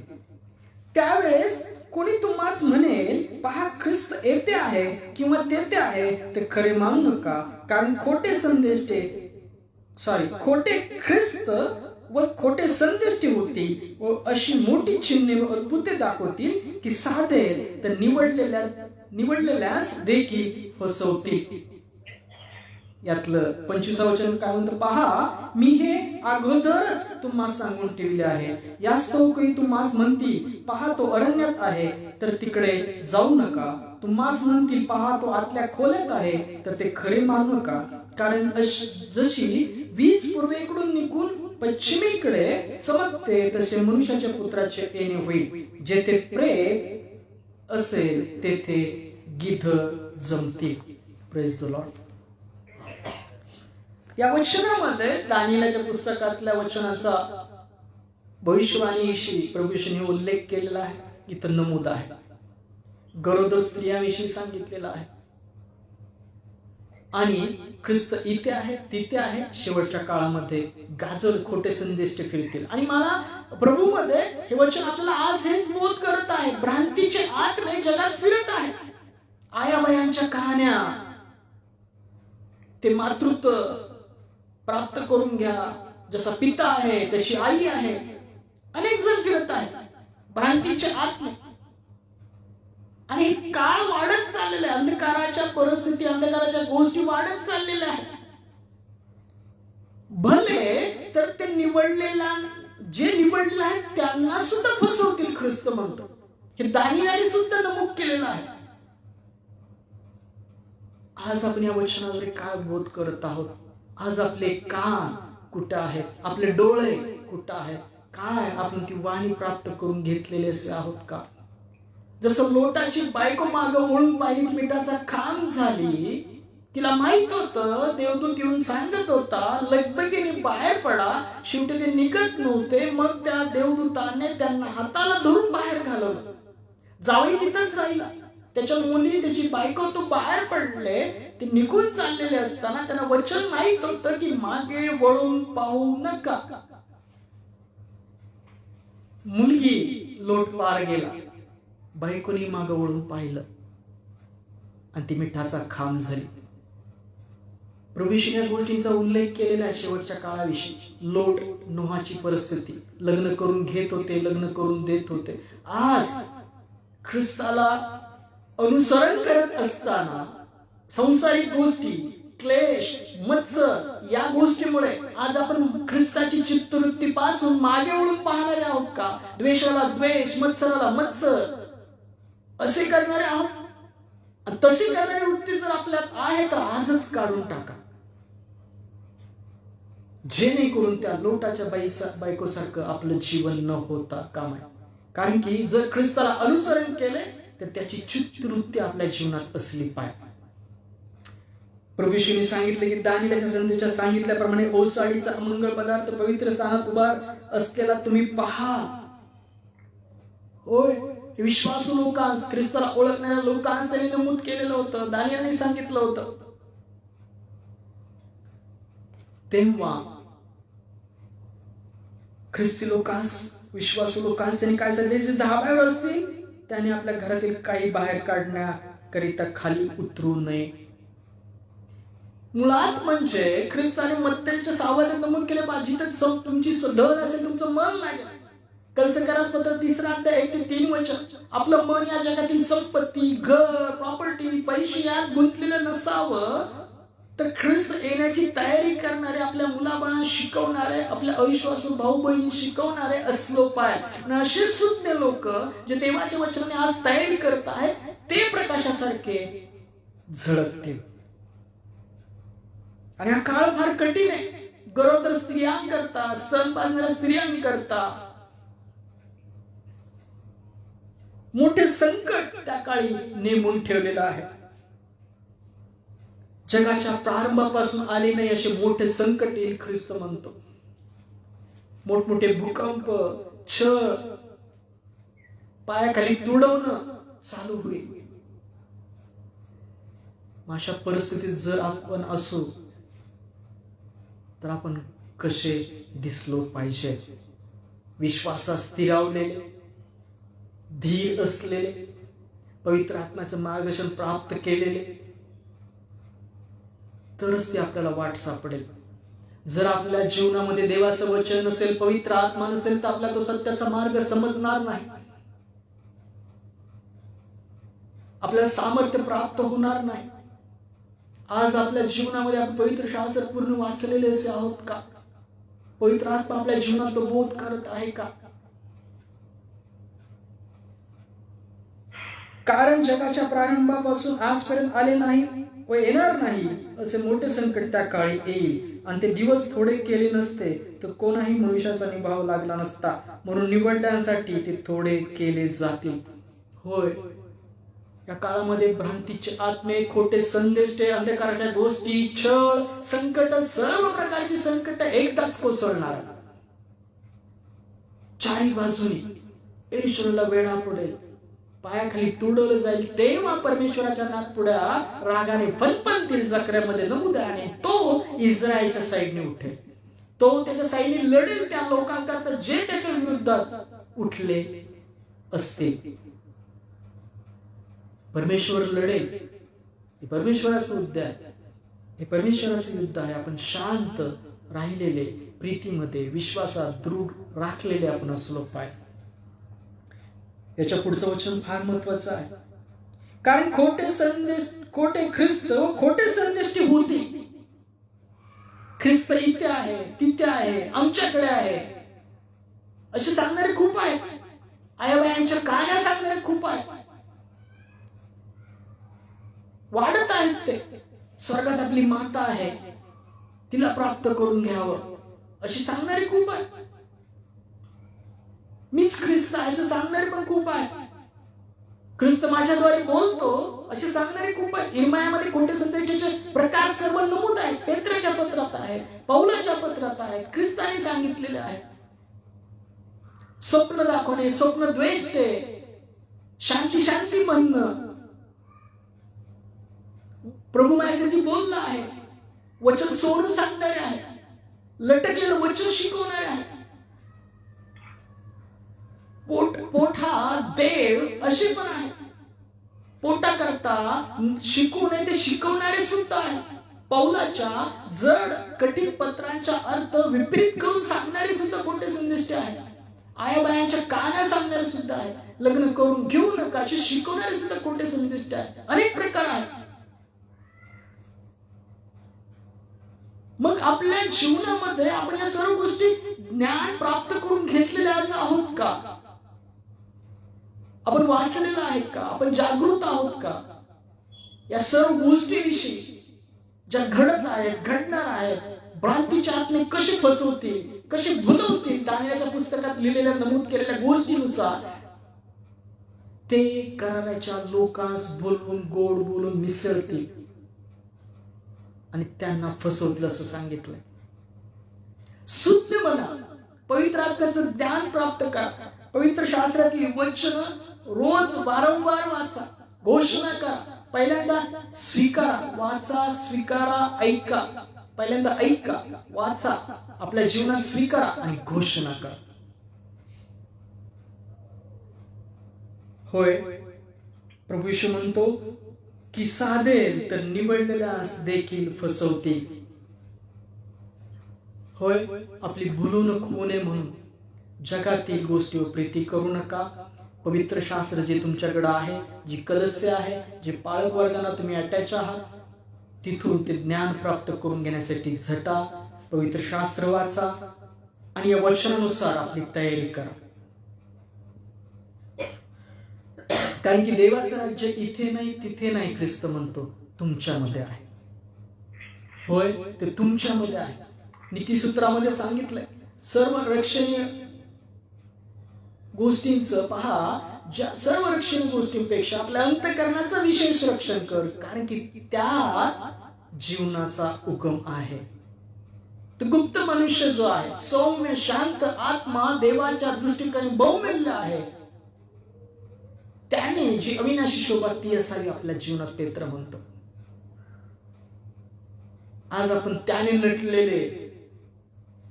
त्यावेळेस कोणी तुम्हास म्हणेल, पहा ख्रिस्त येते आहे किंवा तेथे आहे, ते खरे मानू नका. कारण खोटे ख्रिस्त व खोटे संदेष्टे होतील व अशी मोठी चिन्हे व अद्भुते दाखवतील की साधे तर निवडलेल्यास देखील फसवतील. यातलं 25 वचन काय म्हणतं, पहा मी हे अगोदरच तुम्हाला सांगून ठेवले आहे. यास्तव काही तुम्हास म्हणतील, पहा तो अरण्यात आहे, तर तिकडे जाऊ नका. तुम्हास म्हणतील, पहा तो आतल्या खोल्यात आहे, तर ते खरे मानू नका. कारण जशी वीज पूर्वेकडून निघून पश्चिमेकडे चमकते, तसे मनुष्याच्या पुत्राचे येणे होईल. जेथे प्रेत असेल तेथे गिध जमतील. Praise the lord. या वचनामध्ये दानिएलच्या पुस्तकातल्या वचनाचा भविष्यवाणीविषयी प्रभूने उल्लेख केलेला आहे. इथं नमूद आहे. गरोदर स्त्रियांविषयी सांगितलेला आहे. आणि ख्रिस्त इथे आहे, तिथे आहे. शेवटच्या काळामध्ये गाजर खोटे संदेश फिरतील. आणि मला प्रभूमध्ये हे वचन आपल्याला आज हेच बोध करत आहे. भ्रांतीचे आत्मे जगात फिरत आहे. आयाबायांच्या कहाण्या, ते मातृत्व प्राप्त करून घ्या, जसा पिता आहे तशी आई आहे. अनेक जण फिरत आहे भ्रांतीचे आत्मे. आणि हे काळ वाढत चाललेला आहे. अंधकाराच्या परिस्थिती, अंधकाराच्या गोष्टी वाढत चाललेल्या आहेत. भले तर ते जे निवडलेले आहेत त्यांना सुद्धा फसवतील ख्रिस्त म्हणतो. हे दानिएलने सुद्धा नमूद केलेलं आहे. आज आपण या वचनावर काय बोध करत आहोत? आज आपले कान कुठे आहेत? आपले डोळे कुठे आहेत? काय आपण ती वाणी प्राप्त करून घेतलेले असे आहोत का? जसं लोटाची बायको मागं वळून पाहिली, मिठाचा खांब झाली. तिला माहित होतं, देवदूत येऊन सांगत होता लगबगीने बाहेर पडा. शेवटी ते निघत नव्हते. मग त्या देवदूताने त्यांना हाताला धरून बाहेर घालवलं. जावई तिथंच राहिला. त्याच्या मुली, त्याची बायको तो बाहेर पडले. ते निघून चाललेले असताना त्यांना वचन माहित होतं की मागे वळून पाहू नका. मुलगी लोट पार गेला, बायकोनी मागे वळून पाहिलं आणि ती मिठाचा खांब झाली. प्रभूने या गोष्टींचा उल्लेख केलेला आहे शेवटच्या काळाविषयी. लोट नोहाची परिस्थिती, लग्न करून घेत होते, लग्न करून देत होते. आज ख्रिस्ताला अनुसरण करत असताना संसारिक गोष्टी, क्लेश, मत्सर या गोष्टीमुळे आज आपण ख्रिस्ताची चित्तवृत्ती पासून मागे वळून पाहणारे आहोत का? द्वेषाला द्वेष, मत्सराला मत्सर असे करणारे आहोत? तशी करणारी वृत्ती जर आपल्यात आहे तर आजच काढून टाका, जेणेकरून त्या लोटाच्या बायकोसारखं आपलं जीवन न होता कामा. कारण की जर ख्रिस्ताला अनुसरण केले तर त्याची चित्तवृत्ती आपल्या जीवनात असली पाहिजे. प्रभूने सांगितले की दानिएलच्या संदेशात सांगितल्याप्रमाणे ओसाडीचा अमंगळ पदार्थ पवित्र स्थानात उभा असलेला तुम्ही पहा. होय, विश्वासू लोकांस, ख्रिस्ताला ओळखणाऱ्या लोकांस त्यांनी नमूद केलेलं होतं. दानिएलने सांगितलं होतं. तेव्हा ख्रिस्ती लोकांस, विश्वासू लोकांस त्यांनी काय सांगितले? 10 बाहेर असतील त्याने आपल्या घरातील काही बाहेर काढण्याकरिता खाली उतरू नये. मुळात म्हणजे ख्रिस्ताने मत्तेच्या 6 नमूद केले पाहिजे, जिथे तुमची धन असेल, तुमचं मन लागेल. कलसकारास पत्र 3 अध्याय 1 ते 3 वचन. आपलं मन या जगातील संपत्ती, घर, प्रॉपर्टी, पैसे यात गुंतलेलं नसावं, तर ख्रिस्त येण्याची तयारी करणारे, आपल्या मुलाबाळांना शिकवणारे, आपल्या अविश्वासू भाऊ बहिणी शिकवणारे असलो पाहिजे. आणि असे सुज्ञ लोक जे देवाच्या वचनाने आज तयारी करत आहेत ते प्रकाशासारखे झळकतील. आणि हा काळ फार कठीण आहे. गरोदर स्त्रियांकरता, स्तन पाजणाऱ्या स्त्रियांकरता मोठे संकट त्या काळी नेमून ठेवलेलं आहे. जगाच्या प्रारंभापासून आले नाही असे मोठे संकट येईल ख्रिस्त म्हणतो. मोठमोठे भूकंप, छळ, पायाखाली तुडवणं चालू होईल. अशा परिस्थितीत जर आपण असू तर आपण कसे दिसलो पाहिजे. विश्वासात स्थिरावलेले, धीर असलेले, पवित्र आत्म्याचं मार्गदर्शन प्राप्त केलेले, तरच ती आपल्याला वाट सापडेल. जर आपल्या जीवनामध्ये देवाचं वचन नसेल, पवित्र आत्मा नसेल, तर आपल्याला तो सत्याचा मार्ग समजणार नाही. आपल्याला सामर्थ्य प्राप्त होणार नाही. आज आपल्या जीवनामध्ये आपण पवित्र शास्त्र पूर्ण वाचलेले असे आहोत का? पवित्र आत्मा आपल्या जीवनात तो बोध करत आहे का? कारण जगाच्या प्रारंभापासून आजपर्यंत आले नाही व येणार नाही असे मोठे संकट त्या काळी येईल, आणि ते दिवस थोडे केले नसते तर कोणाही मनुष्याचा निभाव लागला नसता. म्हणून निवडण्यासाठी ते थोडे केले जातील. होय, या काळामध्ये भ्रांतीचे आत्मे, खोटे संदेश, अंधकाराच्या गोष्टी, छळ, संकट, सर्व प्रकारची संकट एकदाच कोसळणार. चारी बाजूनी ईश्वराला वेढा पडेल, पायाखाली तुडवलं जाईल. तेव्हा परमेश्वराच्या नागपुड्या रागाने फणफणतील. जकऱ्यामध्ये नमूद आहे, आणि तो इस्रायलच्या साईडने उठेल. तो त्याच्या साईडने लढेल त्या लोकांकरता जे त्याच्या विरुद्धात उठले असते. परमेश्वर लढेल. हे परमेश्वराचं युद्ध आहे. हे परमेश्वराचं युद्ध आहे. आपण शांत राहिलेले, प्रीतीमध्ये, विश्वासात दृढ राखलेले आपण असलो पाहिजे. याच्या पुढचं वचन फार महत्वाचं आहे. कारण खोटे ख्रिस्त व खोटे संदेश होतील. ख्रिस्त इथे आहे, तिथे आहे, आमच्याकडे आहे असे सांगणारे खूप आहेत. आयाबायांच्या कहाण्या सांगणारे खूप आहेत. वाढत आहेत ते. स्वर्गात आपली माता आहे, तिला प्राप्त करून घ्यावं अशी सांगणारे खूप आहेत. मीच ख्रिस्त आहे असं सांगणारे पण खूप आहे. ख्रिस्त माझ्याद्वारे बोलतो असे सांगणारे खूप आहेत. इर्मायामध्ये खोटे संदेशाचे प्रकार सर्व नमूद आहेत. पेत्राच्या पत्रात आहेत, पौलाच्या पत्रात आहेत, ख्रिस्ताने सांगितलेले आहे. स्वप्न दाखवणे, स्वप्न द्वेष्टे, शांती शांती म्हणणं, प्रभू माझ्यासाठी बोलला आहे, वचन सोडून सांगणारे आहे, लटकलेलं वचन शिकवणारे आहे. पोट हा देव असे पण आहे. पोटा करता शिकवू नये ते शिकवणारे सुद्धा आहे. पौलाच्या जड कठीण पत्रांचा अर्थ विपरीत करून सांगणारे सुद्धा खोटे संदेश आहे. आयाबायांच्या कहाण्या सांगणारे सुद्धा आहे. लग्न करून घेऊ नका असे शिकवणारे सुद्धा खोटे संदेश आहे. अनेक प्रकार आहेत. मग आपल्या जीवनामध्ये आपण या सर्व गोष्टी ज्ञान प्राप्त करून घेतलेल्या आहोत का? आपण वाचलेलं आहे का? आपण जागृत आहोत का या सर्व गोष्टीविषयी ज्या घडत आहेत, घडणार आहेत? भ्रांतीचे आत्मे कसे फसवतील, कसे भुलवतील, दानियेलच्या पुस्तकात लिहिलेल्या नमूद केलेल्या गोष्टीनुसार ते करण्याच्या लोकांस बोलवून, गोड बोलून मिसळतील आणि त्यांना फसवतील असं सांगितलंय. शुद्ध बना, पवित्र आत्म्याचं ज्ञान प्राप्त करा, पवित्र शास्त्रातली वचन रोज वारंवार वाचा, घोषणा करा. पहिल्यांदा स्वीकारा, वाचा, स्वीकारा, ऐका. पहिल्यांदा ऐका, वाचा, आपल्या जीवनात स्वीकारा आणि घोषणा करा. होय, प्रभू येशू म्हणतो की साधेल तर निवडलेल्यास देखील फसवतील. होय, आपली भुलून होऊ नये म्हणून जगातील गोष्टीवर प्रीती करू नका. पवित्र शास्त्र जे तुमच्याकडे आहे, जी कलस्य आहे, जे पाळक वर्गांना तुम्ही अटॅच आहात, तिथून ते ज्ञान प्राप्त करून घेण्यासाठी झटा, पवित्र शास्त्र वाचा आणि या वचनानुसार आपली तयारी करा. कारण की देवाचं राज्य इथे नाही, तिथे नाही. ख्रिस्त म्हणतो तुमच्यामध्ये आहे. होय, ते तुमच्यामध्ये आहे. नीतिसूत्रामध्ये सांगितलंय सर्व रक्षणीय गोष्टींचं पहा, ज्या सर्व रक्षणीय गोष्टींपेक्षा आपल्या अंतःकरणाचं विशेष रक्षण कर, कारण की त्या जीवनाचा उगम आहे. तर गुप्त मनुष्य जो आहे, सौम्य शांत आत्मा देवाच्या दृष्टीने बहुमूल्य आहे, त्याने जी अविनाशी शोभा ती असावी आपल्या जीवनात, पेत्र म्हणतो. आज आपण त्याने नटलेले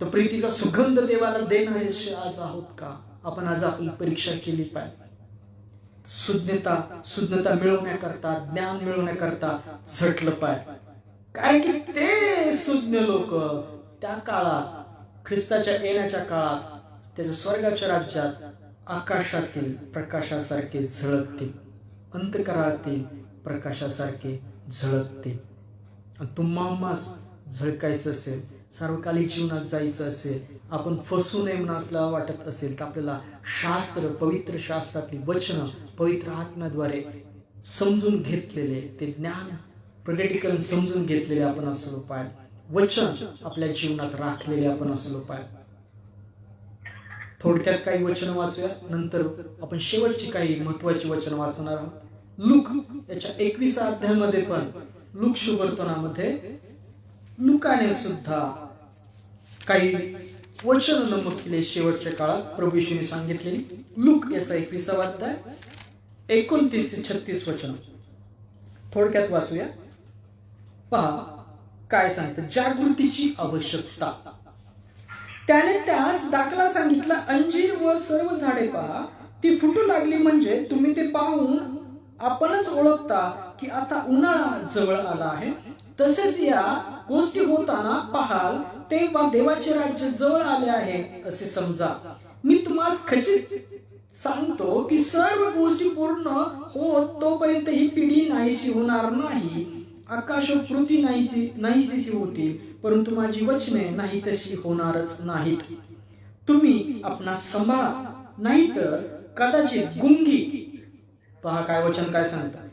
तर प्रीतीचा सुगंध देवाला देणारे आज आहोत का? आपण आज आपली परीक्षा केली पाहिजे. सुज्ञता मिळवण्याकरता, ज्ञान मिळवण्याकरता झटलं पाहिजे. कारण की ते सुज्ञ लोक त्या काळात, ख्रिस्ताच्या येण्याच्या काळात, त्याच्या स्वर्गाच्या राज्यात आकाशातील प्रकाशासारखे झळकतील, अंतःकरणातील प्रकाशासारखे झळकतील. तुम्हास झळकायचं असेल, सार्वकालिक जीवनात जायचं असेल, आपण फसू नये म्हणून असला वाटत असेल तर आपल्याला शास्त्र, पवित्र शास्त्रातली वचनं, पवित्र आत्म्याद्वारे समजून घेतलेले ते ज्ञान प्रगटीकरण समजून घेतलेले आपण असलो पाहिजे. वचन आपल्या जीवनात राखलेले आपण असलो पाहिजे. थोडक्यात काही वचन वाचूया, नंतर आपण शेवटची काही महत्वाची वचन वाचणार आहोत. लूक याच्या 21 अध्यायामध्ये पण, लूक शुभवर्तनामध्ये लुकाने सुद्धा काही वचन नमूद केले शेवटच्या काळात प्रभू येशूने सांगितलेली. लूक याचा 21 अध्याय 29 ते 36 वचन थोडक्यात वाचूया. पहा काय सांगतं. जागृतीची आवश्यकता. त्याने त्यास दाखला सांगितला, अंजीर व सर्व झाडे पहा ती फुटू लागली, म्हणजे तुम्ही ते पाहून आपणच ओळखता की आता उन्हाळा जवळ आला आहे. तसेच या गोष्टी होताना पाहाल तेव्हा देवाचे राज्य जवळ आले आहे असे समजा. मी तुम्हाला खचित सांगतो की सर्व गोष्टी पूर्ण होत तोपर्यंत ही पिढी नाहीशी होणार नाही. आकाश व पृथ्वी नाहीशी होतील, परंतु माझी वचने नाही तशी होणारच नाहीत. तुम्ही आपणास सांभाळा, नाहीतर कदाचित गुंगी, पहा काय वचन काय सांगतात,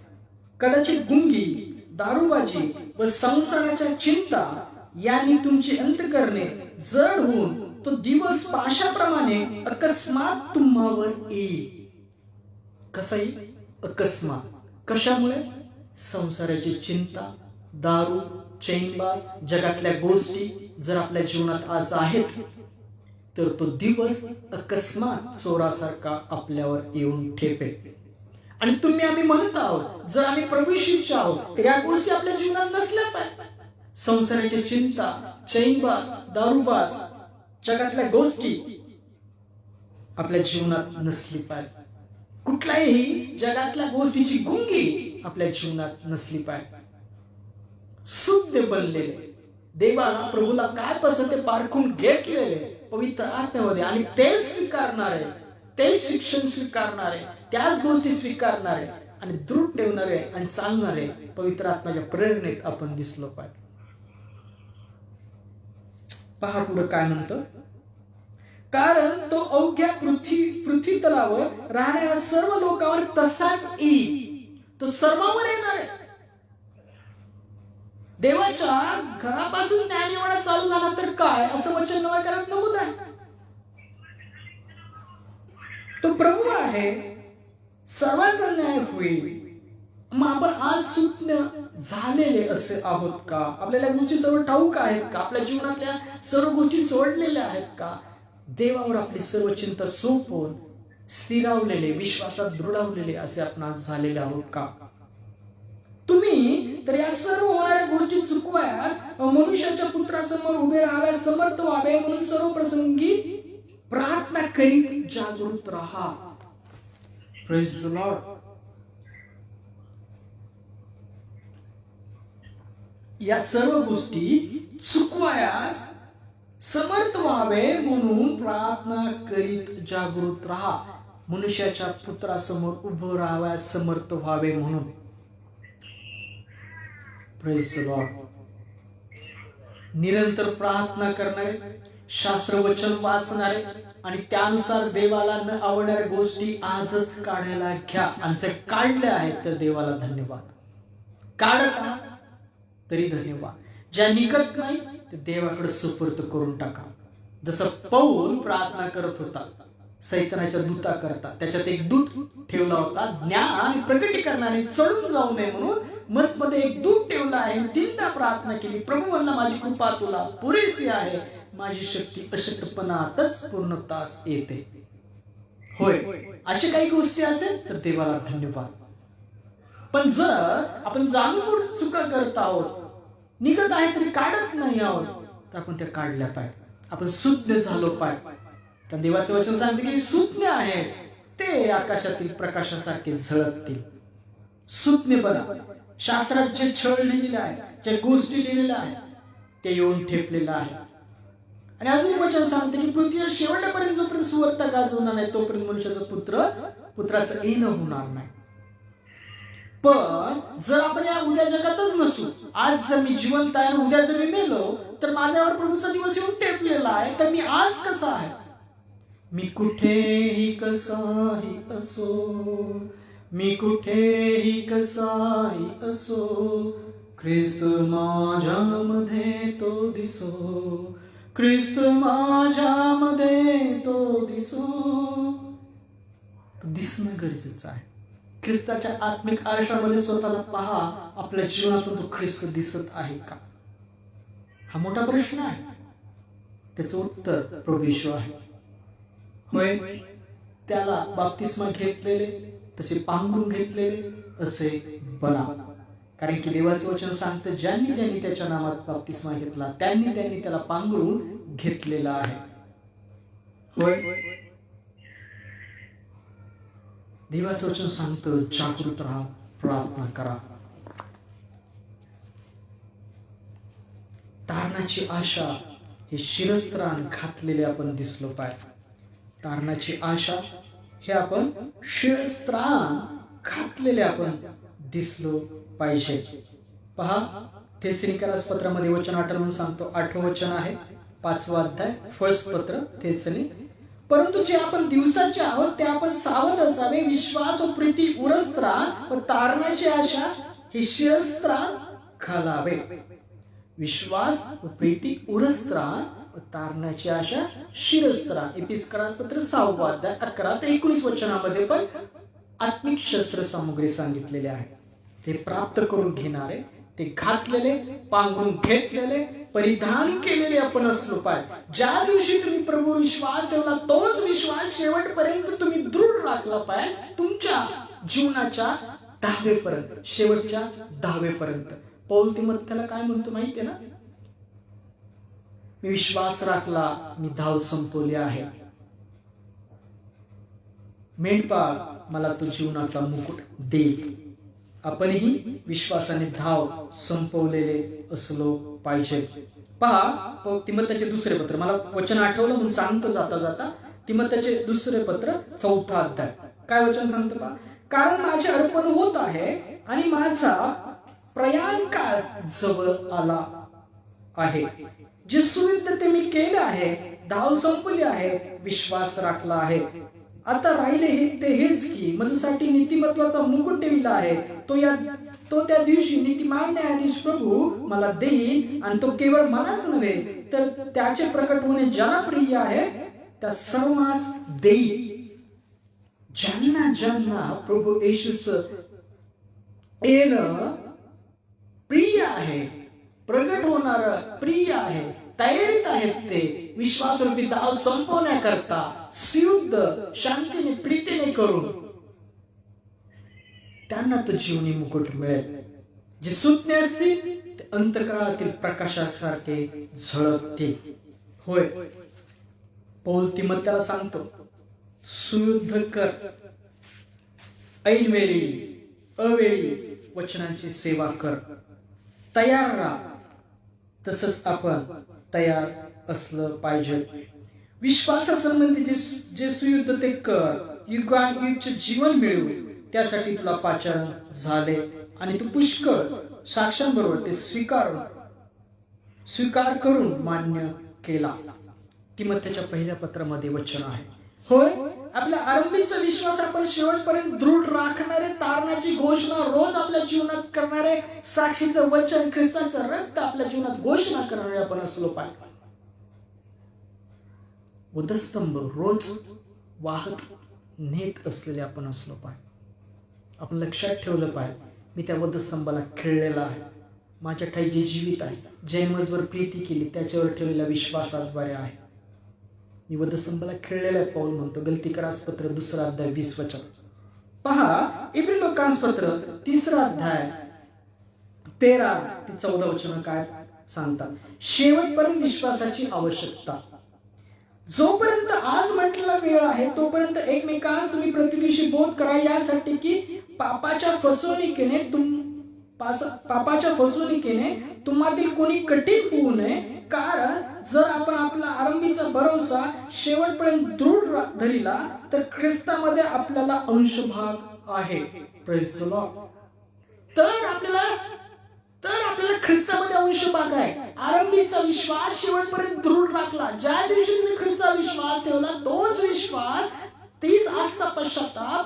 कदाचित गुंगी, दारूबाजी व संसाराच्या चिंता यांनी तुमची अंतःकरणे जड होऊन तो दिवस पाशाप्रमाणे अकस्मात तुम्हावर येईल. कसा येईल? अकस्मात. कशामुळे? संसाराची चिंता, दारू, चैनबाज, जगातल्या गोष्टी जर आपल्या जीवनात आज आहेत तर तो दिवस अकस्मात चोरासारखा आपल्यावर येऊन ठेपेल. आणि तुम्ही आम्ही म्हणत आहोत, जर आम्ही प्रभू येशूचे आहोत तर या गोष्टी आपल्या जीवनात नसल्या पाहिजे. संसाराची चिंता, चैनबाज, दारूबाज, जगातल्या गोष्टी आपल्या जीवनात नसली पाहिजे. कुठल्याही जगातल्या गोष्टीची गुंगी आपल्या जीवनात नसली पाहिजे. शुद्ध बनलेले, देवाला प्रभूला काय पसंत ते पारखून घेतलेले पवित्र आत्म्यामध्ये, आणि ते स्वीकारणारे, तेच शिक्षण स्वीकारणारे, त्याच गोष्टी स्वीकारणारे आणि दृढ ठेवणारे आणि चालणारे पवित्र आत्म्याच्या प्रेरणेत आपण दिसलो पाहिजे. पहा पुढे काय म्हणतं. कारण तो अवघ्या पृथ्वी तलावर राहणाऱ्या सर्व लोकांवर तसाच येईल. तो सर्वांवर येणार आहे. देवाच्या घरापासून ज्ञानवाडा चालू झाला तर काय, असं वचन नव्या करारात नमूद आहे. तो प्रभू आहे, सर्वांचा न्याय होईल. मग आपण आज सुज्ञ झालेले असे आहोत का? आपल्याला गोष्टी सर्व ठाऊक आहेत का? आपल्या जीवनातल्या सर्व गोष्टी सोडलेल्या आहेत का? देवावर आपली सर्व चिंता सोपवून स्थिरावलेले, विश्वासात दृढवलेले असे आपण आज झालेले आहोत का? तुम्ही तर या सर्व होणाऱ्या गोष्टी चुकवायास मनुष्याच्या पुत्रासमोर उभे राहाव्यास समर्थ व्हावे म्हणून सर्व प्रसंगी प्रार्थना करीत जागृत राहा. Praise the lord. या सर्व गोष्टी चुकवायास समर्थ व्हावे म्हणून प्रार्थना करीत जागृत राहा. मनुष्याच्या पुत्रासमोर उभं राहाव्यास समर्थ व्हावे म्हणून. Praise the Lord. निरंतर प्रार्थना करणारे, शास्त्र वचन वाचणारे आणि त्यानुसार देवाला न आवडणाऱ्या गोष्टी आजच काढायला घ्या. आणि जर काढल्या आहेत तर देवाला धन्यवाद. काढत आहात तरी धन्यवाद. ज्या निघत नाही ते देवाकडे सुपूर्द करून टाका. जसं पौल प्रार्थना करत होता सैतानाच्या दूताकरता, त्याच्यात एक दूत ठेवला होता, ज्ञान आणि प्रकटीकरणाने चढून जाऊ नये म्हणून मजमध्ये एक दूत ठेवला आहे. तीनदा प्रार्थना केली. प्रभू म्हणला, माझी कृपा तुला पुरेशी आहे, माझी शक्ती अशक्तपणातच पूर्णतास येते. होय, अशा काही गोष्टी असेल तर देवाला धन्यवाद. पण जर आपण जाणून चुका करत आहोत, निघत आहे तरी काढत नाही आहोत, तर आपण त्या काढल्या पाहिजे. आपण सुज्ञ झालो पाहिजे. कारण देवाचं वचन सांगते की सुज्ञ आहेत ते आकाशातील प्रकाशासारखे झळकतील. सुज्ञपणा, शास्त्रात जे छळ लिहिलेले आहे, ज्या गोष्टी लिहिलेल्या आहेत ते येऊन ठेपलेलं आहे. आणि अजून वचन सांगते की पृथ्वीच्या शेवटापर्यंत जोपर्यंत सुवार्ता गाजवणार नाही तोपर्यंत मनुष्याचा पुत्राचं येणं होणार नाही. पण जर आपण या उद्या जगातच नसू, आज जर मी जिवंत आहे आणि उद्या जर मी मेलो तर माझ्यावर प्रभूचा दिवस येऊन टेपलेला आहे, तर मी आज कसा आहे? मी कुठेही कसाही असो, मी कुठेही कसाही असो, ख्रिस्त माझ्यामध्ये तो दिसो, ख्रिस्त माझ्यामध्ये तो दिसो. दिसणं गरजेचं आहे. ख्रिस्ताच्या आत्मिक आरशामध्ये स्वतःला पहा, आपल्या जीवनातून तो ख्रिस्त दिसत आहे का? हा मोठा प्रश्न आहे. त्याचं उत्तर प्रभू येशू आहे. होय, त्याला बाप्तिस्मा घेतलेले तसे पांघरून घेतलेले असे बना. कारण की देवाचं वचन सांगतं ज्यांनी ज्यांनी त्याच्या नामात बाप्तिस्मा घेतला त्यांनी त्याला पांघरून घेतलेला आहे. होय, देवाचं वचन सांगतं जागृत राहा, प्रार्थना करा. तारणाची आशा हे शिरस्त्राण घातलेले आपण दिसलो पाहिजे. तारणाची आशा हे आपण शिरस्त्राण घातलेले आपण दिसलो पाहिजे. पहा, थेसलोनिकरास पत्रामध्ये वचन 8 म्हणून सांगतो. 8 वचन आहे, 5वा अध्याय, फर्स्ट पत्र थेसलोनिक. परंतु जे आपण दिवसाचे आहोत ते आपण सावध असावे, विश्वास व प्रीती उरस्त्राण व तारणाची आशा हे शिरस्त्राण घालावे. विश्वास व प्रीती उरस्त्राण व तारणाची आशा शिरस्त्राण. एपिस्करास पत्र 6वा अध्याय 11 ते 19 वचनामध्ये पण आत्मिक शस्त्र सामुग्री सांगितलेली आहे. ते प्राप्त करून घेणारे, ते घातलेले, पांघरून घेतलेले, परिधान केलेले आपण असलो पाहिजे. ज्या दिवशी तुम्ही प्रभू विश्वास ठेवला तोच विश्वास शेवटपर्यंत तुम्ही दृढ राखला पाहिजे. तुमच्या जीवनाच्या 10वेपर्यंत, शेवटच्या 10वेपर्यंत. पौल तिमोथेला काय म्हणतो माहितीये ना? मी विश्वास राखला, मी धाव संपवली आहे. मेंढपाळ मला तो जीवनाचा मुकुट दे. आपणही विश्वासाने धाव संपवलेले असलो पाहिजे. पहा, तिमोथेचे दुसरे पत्र, मला वचन आठवलं म्हणून सांगतो जाता जाता. तिमोथेचे दुसरे पत्र 4था अध्याय काय वचन सांगतं पहा. कारण माझे अर्पण होत आहे आणि माझा प्रयाण काळ जवळ आला आहे. जे सुयुद्ध ते मी केले आहे, धाव संपली आहे, विश्वास राखला आहे. आता राहिले हेच की माझ्यासाठी नीतिमत्वाचा मुकुट ठेवला आहे. तो त्या दिवशी नीतिमान न्यायाधीश प्रभू मला देईल, आणि तो केवळ मलाच नव्हे तर त्याचे प्रकट होणे ज्याला प्रिय आहे त्या सर्वांस देईल. ज्यांना ज्यांना प्रभू येशूचं येणं प्रिय आहे, प्रगट होणार प्रिय आहे, तयारीत आहेत, ते विश्वासरूपी धाव संपवण्याकरता सुयुद्ध शांतीने प्रीतीने करून त्यांना तो जीवनी मुकुट मिळेल. जे सुज्ञ असतील ते अंतःकरणातील प्रकाशासारखे झळकतील. होय, पौल तिमोथेला सांगतो सुयुद्ध कर, ऐनवेळी अवेळी वचनांची सेवा कर, तयार राहा. तसंच आपण तयार असलं पाहिजे. विश्वासासंबंधी जे सुयुद्ध ते कर, युगायुगचे जीवन मिळवू, त्यासाठी तुला पाचारण झाले आणि तू पुष्कळ साक्षांबरोबर ते स्वीकार करून मान्य केला. तिमोथेच्या पहिल्या पत्रामध्ये वचन आहे. होय, आपल्या आरंभीचा विश्वास आपण शेवटपर्यंत दृढ राखणारे, तारणाची घोषणा रोज आपल्या जीवनात करणारे, साक्षीचं वचन, ख्रिस्ताचं रक्त आपल्या जीवनात घोषणा करणारे आपण असलो पाहिजे. वधस्तंभ रोज वाहत नेत असलेले आपण असलो पाहिजे. आपण लक्षात ठेवलं पाहिजे, मी त्या वधस्तंभाला खेळलेला आहे. माझ्या ठाई जे जीवित आहे, जैनमजवर प्रीती केली, त्याच्यावर ठेवलेल्या विश्वासाद्वारे आहे. मी वधस्तंभाला खेळलेला आहे, पौल म्हणतो. गलतीकरास पत्र 2 अध्याय 20 वचन. पहा, इब्री लोकांस पत्र 3 अध्याय 13 ते 14 वचन काय सांगतात. शेवटपर्यंत विश्वासाची आवश्यकता. जोपर्यंत आज म्हटलेला वेळ आहे तोपर्यंत एकमेकांस तुम्ही प्रतिदिवशी बोध करा, यासाठी की पापाच्या फसवणुकीने तुम्हातील कोणी कठीण होऊ नये. कारण जर आपण आपला आरंभीचा भरोसा शेवटपर्यंत दृढ धरिला तर ख्रिस्तामध्ये आपल्याला अंशभाग आहे. Praise the Lord. तर आपल्याला ख्रिस्तामध्ये अंशभाग आहे. आरंभीचा विश्वास शेवटपर्यंत दृढ राखला. ज्या दिवशी तुम्ही ख्रिस्तावर विश्वास ठेवला तोच विश्वास, तीच आस्था, पश्चाताप,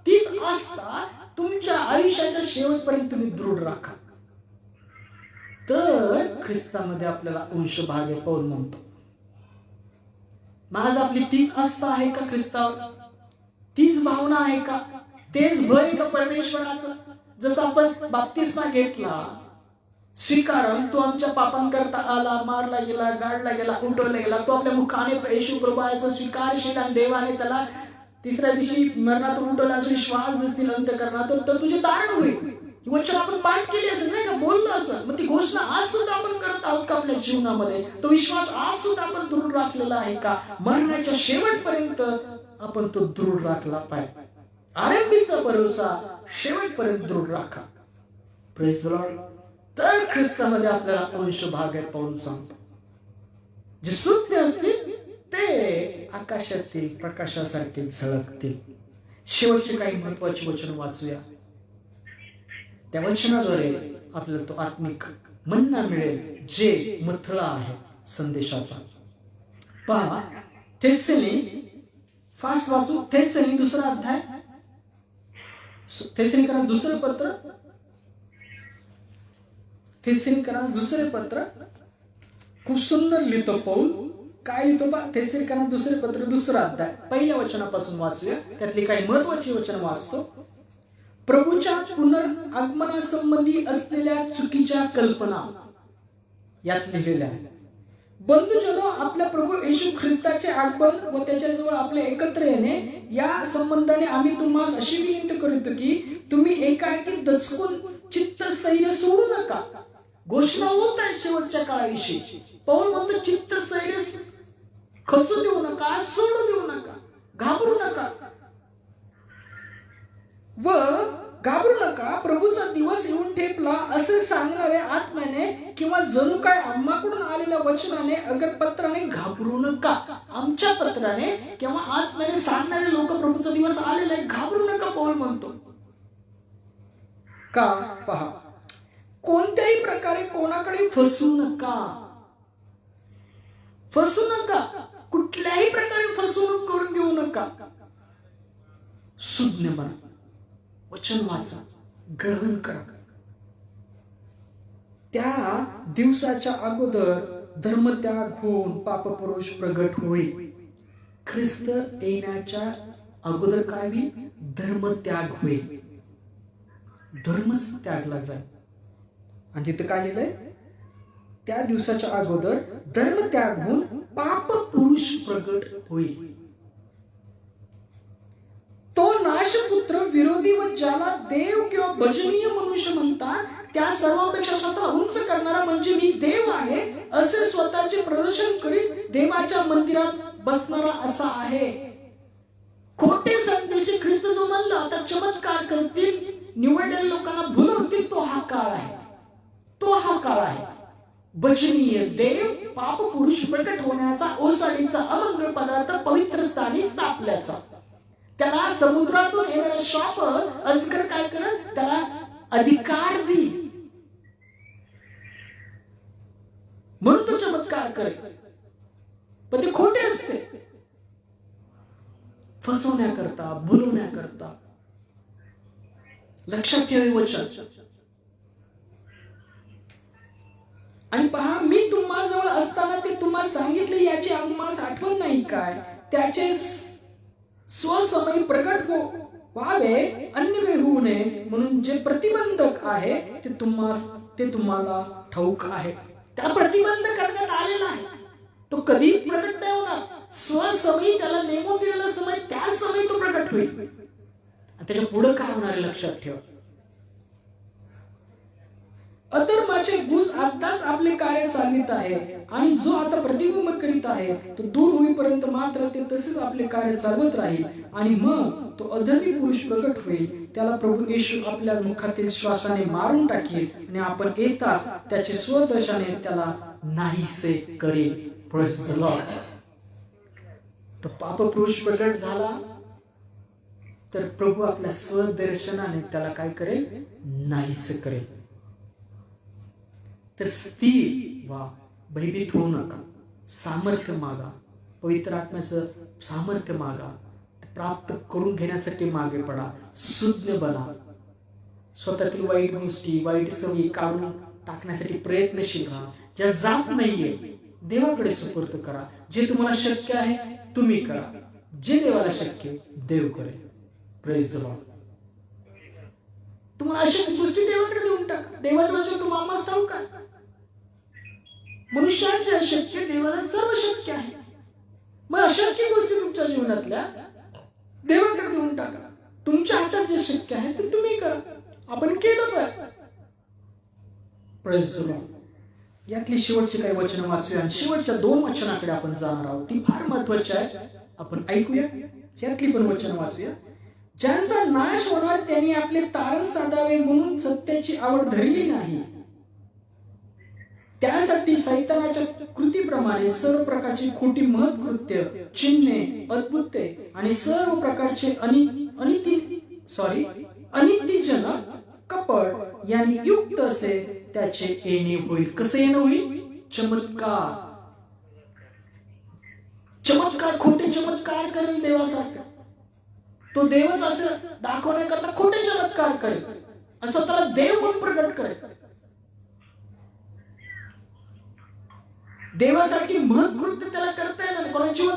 तीच आस्था तुमच्या आयुष्याच्या शेवटपर्यंत तुम्ही दृढ राखा. तर ख्रिस्तामध्ये आपल्याला अंशभाग आहे. पौल म्हणतो, माझ आपली तीच आस्था आहे का ख्रिस्तावर? तीच भावना आहे का? तेच भय का परमेश्वराचं? जसं आपण बाप्तिस्मा घेतला, स्वीकारण तो आमच्या पापांकरता आला, मारला गेला, गाडला गेला, उठवला गेला, तो आपल्या मुखाने येशू प्रभूचा स्वीकारशील आणि देवाने त्याला तिसऱ्या दिवशी मरणातून उठवला असं विश्वास देतील अंतःकरणात, तर तुझे तारण होईल. वचन आपण पाठ केली असेल नाही का, बोललो असेल. मग ती घोषणा आज सुद्धा आपण करत आहोत का आपल्या जीवनामध्ये? तो विश्वास आज सुद्धा आपण दृढ राखलेला आहे का? मरणाच्या शेवटपर्यंत आपण तो दृढ राखला पाहिजे. आरंभीचा भरोसा शेवटपर्यंत दृढ राखा. Praise the Lord. तर ख्रिस्तामध्ये आपल्याला अंशभाग आहे. पौल सांगतो, जे सूज्ञ असतील ते आकाशातील प्रकाशासारखे झळकतील. शेवटचे काही महत्वाचे वचन वाचूया. त्या वचनाद्वारे आपल्याला तो आत्मिक मन्ना मिळेल, जे मथळा आहे संदेशाचा. पहा, थेस्सली फास्ट वाचू. थेस्सली 2 अध्याय, थेस्सलीकरास दुसरे पत्र, थेस्सलीकरास दुसरे पत्र खूप सुंदर लिहितो पौल. काय लिहितो बा? थेस्सलीकरास दुसरे पत्र 2 अध्याय पहिल्या वचनापासून वाचूया. त्यातली काही महत्वाची वचन वाचतो. प्रभूच्या पुनरागमनासंबंधी असलेल्या चुकीच्या कल्पना यात लिहिलेल्या आहेत. बंधुजनो, आपल्या प्रभू येशू ख्रिस्ताचे आगमन व त्याच्याजवळ आपले एकत्र येणे या संबंधाने आम्ही तुम्हाला अशी विनंती करतो की तुम्ही एकाएकी दचकून चित्तस्थैर्य सोडू नका. घोषणा होत आहे शेवटच्या काळाविषयी. पौल म्हणतो, चित्तस्थैर्य खचू देऊ नका, सोडू देऊ नका, घाबरू नका व घाबरू नका. प्रभूचा दिवस येऊन ठेपला असे सांगणारे आत्म्याने किंवा जणू काय आम्हाकडून आलेल्या वचनाने अगर पत्राने घाबरू नका. आमच्या पत्राने किंवा आत्म्याने सांगणारे लोक प्रभूचा दिवस आलेला आहे, घाबरू नका पौल म्हणतो. का? पहा, कोणत्याही प्रकारे कोणाकडे फसू नका. फसू नका, कुठल्याही प्रकारे फसवणूक करून घेऊ नका. सुज्ञ बना, वचन वाचा, ग्रहण करा. त्या दिवसाच्या अगोदर धर्मत्याग होऊन पापपुरुष प्रगट होईल. ख्रिस्त येण्याच्या अगोदर काय होईल? धर्मत्याग होईल. धर्मच त्यागला जाईल. आणि तिथे काय लिहिलंय? त्या दिवसाच्या अगोदर धर्मत्याग होऊन पापपुरुष प्रगट होईल. तो नाशपुत्र विरोधी व ज्याला देव किंवा भजनीय मनुष्य म्हणतात त्या सर्वांपेक्षा स्वतः उंच करणारा, म्हणजे मी देव आहे असे स्वतःचे प्रदर्शन करीत देवाच्या मंदिरात बसणारा असा आहे. खोटे संदेश ख्रिस्त जो म्हणला आता चमत्कार करतील, निवडलेल्या लोकांना भुलवतील, तो हा काळ आहे. तो हा काळ आहे. भजनीय देव, पाप पुरुष प्रकट होण्याचा, ओसाडीचा अमंगळ पदार्थ पवित्र स्थानी स्थापल्याचा. त्याला समुद्रातून येणारा शाप अजगर काय करत? त्याला अधिकार दी, म्हणून तो चमत्कार करे. पण ते खोटे असते, फसवण्याकरता, भुलवण्याकरता. लक्षात ठेवा वचन. आणि पहा, मी तुम्हा जवळ असताना ते तुम्हाला सांगितले याची आम्हाला आठवण नाही काय? त्याचे स्वसमयी प्रकट व्हावे, अन्य वेळ होऊ नये म्हणून जे प्रतिबंधक आहे ते तुम्हाला ठाऊक आहे. त्याला प्रतिबंध करण्यात आलेला आहे. तो कधी प्रकट नाही होणार. स्वसमयी त्याला नेमून दिलेला समय, त्या समयी तो प्रकट होईल. त्याच्या पुढे काय होणार लक्षात ठेवा. अधर्माचे गुज आताच आपले कार्य चालवित आहे आणि जो आता प्रतिबिंब करीत आहे तो दूर होईपर्यंत मात्र ते तसेच आपले कार्य चालवत राहील आणि मग तो अधर्मी पुरुष प्रकट होईल. त्याला प्रभू येशू आपल्या मुखातील श्वासाने मारून टाकेल आणि आपण येताच त्याचे स्वदर्शनाने त्याला नाहीसे करेल. Praise the Lord. तो पाप पुरुष प्रकट झाला तर प्रभू आपल्या स्वदर्शनाने त्याला काय करेल? नाहीसे करेल. तर स्थिर व्हा, भयभीत होऊ नका, सामर्थ्य मागा, पवित्र आत्म्याचं सामर्थ्य मागा, प्राप्त करून घेण्यासाठी मागे पडा, सुज्ञ बना, स्वतःतील वाईट गोष्टी वाईट सवयी काढून टाकण्यासाठी प्रयत्नशील राहा. ज्या जात नाहीये देवाकडे सुपूर्द करा. जे तुम्हाला शक्य आहे तुम्ही करा, जे देवाला शक्य देव करेल. Praise the Lord. तुम्हाला अशक्य गोष्टी देवाकडे देऊन टाका. देवाचं वचन तुम्हाला ठाऊक काय? मनुष्याचे अशक्य देवाला सर्व शक्य आहे. मग अशक्य गोष्टी तुमच्या जीवनातल्या देवाकडे देऊन टाका. तुमच्या हातात जे शक्य आहे ते तुम्ही करा. आपण केलं पाहिजे. Praise the Lord. यातली शेवटची काही वचन वाचूया आणि शेवटच्या 2 वचनाकडे आपण जाणार आहोत. ती फार महत्वाची आहे. आपण ऐकूया. यातली पण वचन वाचूया. ज्यांचा नाश होणार त्यांनी आपले तारण साधावे म्हणून सत्याची आवड धरली नाही. त्यासाठी सैतानाच्या कृतीप्रमाणे सर्व प्रकारची खोटी महत्कृत्य, चिन्हे, अद्भुते आणि सर्व प्रकारचे अनितीजनक कपट यांनी युक्त असे त्याचे येणे होईल. कसं येणं होईल? चमत्कार. चमत्कार, खोटे चमत्कार करेल देवासारखं. तो देवच असं दाखवण्याकरता खोटे चमत्कार करेल आणि स्वतःला देव म्हणून प्रकट करेल. देवासारखी महत्कृत्य त्याला करता येणार नाही. कोणाची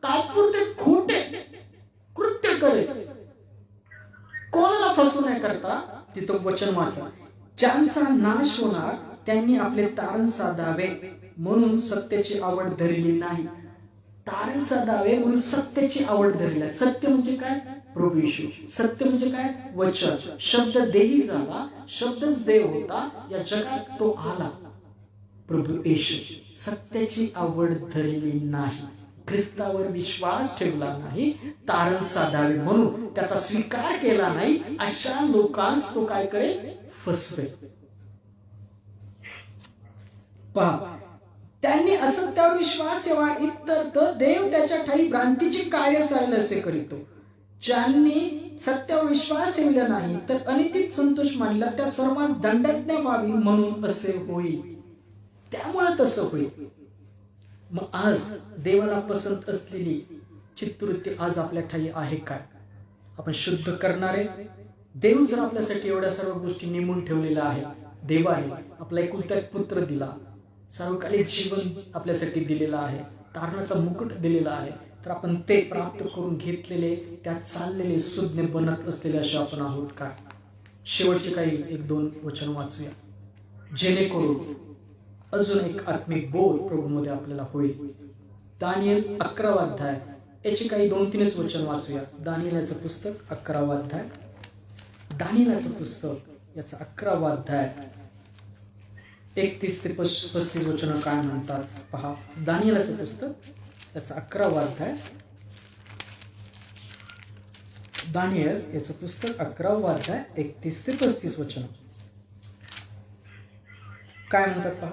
तात्पुरते खोटे कृत्य करेल. कोणाला फसवण्याकरता तिथं वचन वाचा. ज्यांचा नाश होणार त्यांनी आपले तारण साधावे म्हणून सत्याची आवड धरली नाही. तारण साधावे म्हणून सत्याची आवड धरली. सत्य म्हणजे काय? प्रभू येशू. सत्य म्हणजे काय? वचन. शब्द देही झाला, शब्दच देव होता, या जगात तो आला, प्रभू येशू. सत्याची आवड धरली नाही, ख्रिस्तावर विश्वास ठेवला नाही, तारण साधावे म्हणून त्याचा स्वीकार केला नाही, अशा लोकांस तो काय करेल? फसवेल. पहा, त्यांनी असत्यावर विश्वास ठेवा, इतर देव त्याच्या ठाई भ्रांतीची कार्य चालले असे करीतो. ज्यांनी सत्यावर विश्वास ठेवला नाही तर अनितीत संतोष मानला, त्या सर्वांस दंडाज्ञा व्हावी म्हणून असे होईल. त्यामुळे तसं होईल. मग आज देवाला पसंत असलेली चित्तवृत्ती आज आपल्या ठाई आहे काय? आपण शुद्ध करणारे देव जर आपल्यासाठी एवढ्या सर्व गोष्टी नेमून ठेवलेल्या आहेत, देवाने आपला एकुलता एक पुत्र दिला, सर्वकालिक जीवन आपल्यासाठी दिलेलं आहे, तारणाचा मुकुट दिलेला आहे, तर आपण ते प्राप्त करून घेतलेले, त्यात चाललेले, सुज्ञ बनत असलेले असे आपण आहोत का? शेवटचे काही 1-2 वचन वाचूया, जेणेकरून अजून एक आत्मिक बोध प्रभूमध्ये आपल्याला होईल. दानिएल 11वा अध्याय याची काही 2-3 वचन वाचूया. दानिएलाचं पुस्तक 11वा अध्याय, दानिएलाचं पुस्तक याचा 11वा अध्याय 31 ते 35 वचन काय म्हणतात पहा. दानिएलाचं पुस्तक याचा 11वा अध्याय, दानिएल याचं पुस्तक 11वा अध्याय 31 ते 35 वचन काय म्हणतात पहा.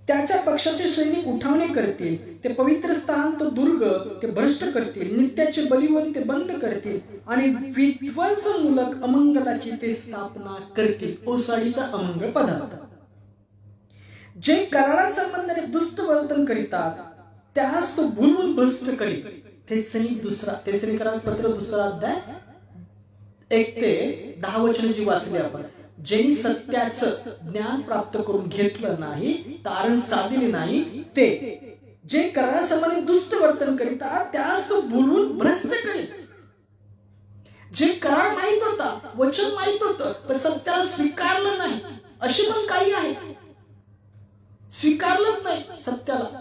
त्याच्या पक्षाचे सैनिक उठावणे करतील, ते पवित्र स्थान तो दुर्ग ते भ्रष्ट करतील, नित्याचे बलिवन ते बंद करतील आणि विध्वंसमूलक अमंगलाची ते स्थापना करतील. ओसाडीचा अमंगळ पदार्थ. जे करारा संबंधाने दुष्ट वर्तन करीतात त्यास तो भुलवून भ्रष्ट करील. तेसनिकरास पत्र 2रा अध्याय 1 ते 10 वचन जी वाचली आपण. ज्यांनी सत्याचं ज्ञान प्राप्त करून घेतलं नाही, तारण साधले नाही, ते जे करारासंबंधी दुष्ट वर्तन करीतात त्यास तो भुलवून भ्रष्ट करेल. जे करार माहित होता, वचन माहित होतं, पण सत्याला स्वीकारलं नाही, असे पण काही आहेत. स्वीकारलंच नाही सत्याला,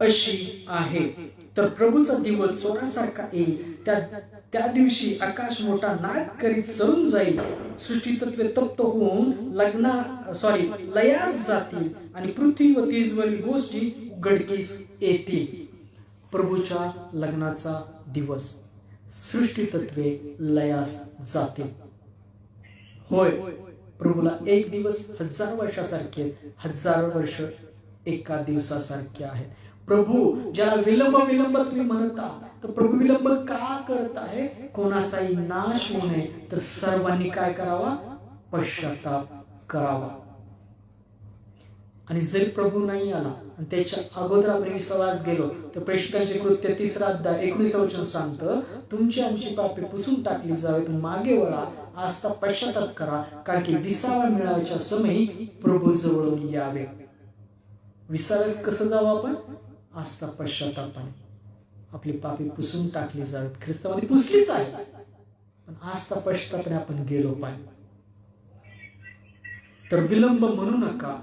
अशी आहे. तर प्रभूचा दिवस चोरासारखा येईल. त्या दिवशी आकाश मोठा नाद करीत सरून जाईल, सृष्टी तत्वे तप्त होऊन लयास जातील आणि पृथ्वी व तेजवरील गोष्टी उघडकीस येतील. प्रभूच्या लग्नाचा दिवस, सृष्टी तत्वे लयास जातील. होय, प्रभूला एक दिवस 1000 वर्षासारखे, 1000 वर्ष एका दिवसासारखे आहेत. प्रभू ज्याला विलंब तुम्ही म्हणता, तर प्रभू विलंब का करत आहे? कोणाचाही नाश होऊ नये, तर सर्वांनी काय करावा? पश्चाताप करावा. आणि जरी प्रभू नाही आला आणि त्याच्या अगोदर आपण विश्वास गेलो, तर प्रेषितांचे कृत्य 3 अध्याय 19 वचन सांगतं, तुमची आमची पापे पुसून टाकली जावेत, मागे वळा, आस्था पश्चाताप करा, कारण की विसावा मिळायच्या समयी प्रभू जवळून यावे. विसाव्यास कसं जावं आपण? आस्था पश्चातापाने. आपली पापे पुसून टाकली जावेत. ख्रिस्तामध्ये पुसलीच आहे, पण आस्था पश्चातापाने आपण गेलो पाहिजे. तर विलंब म्हणू नका.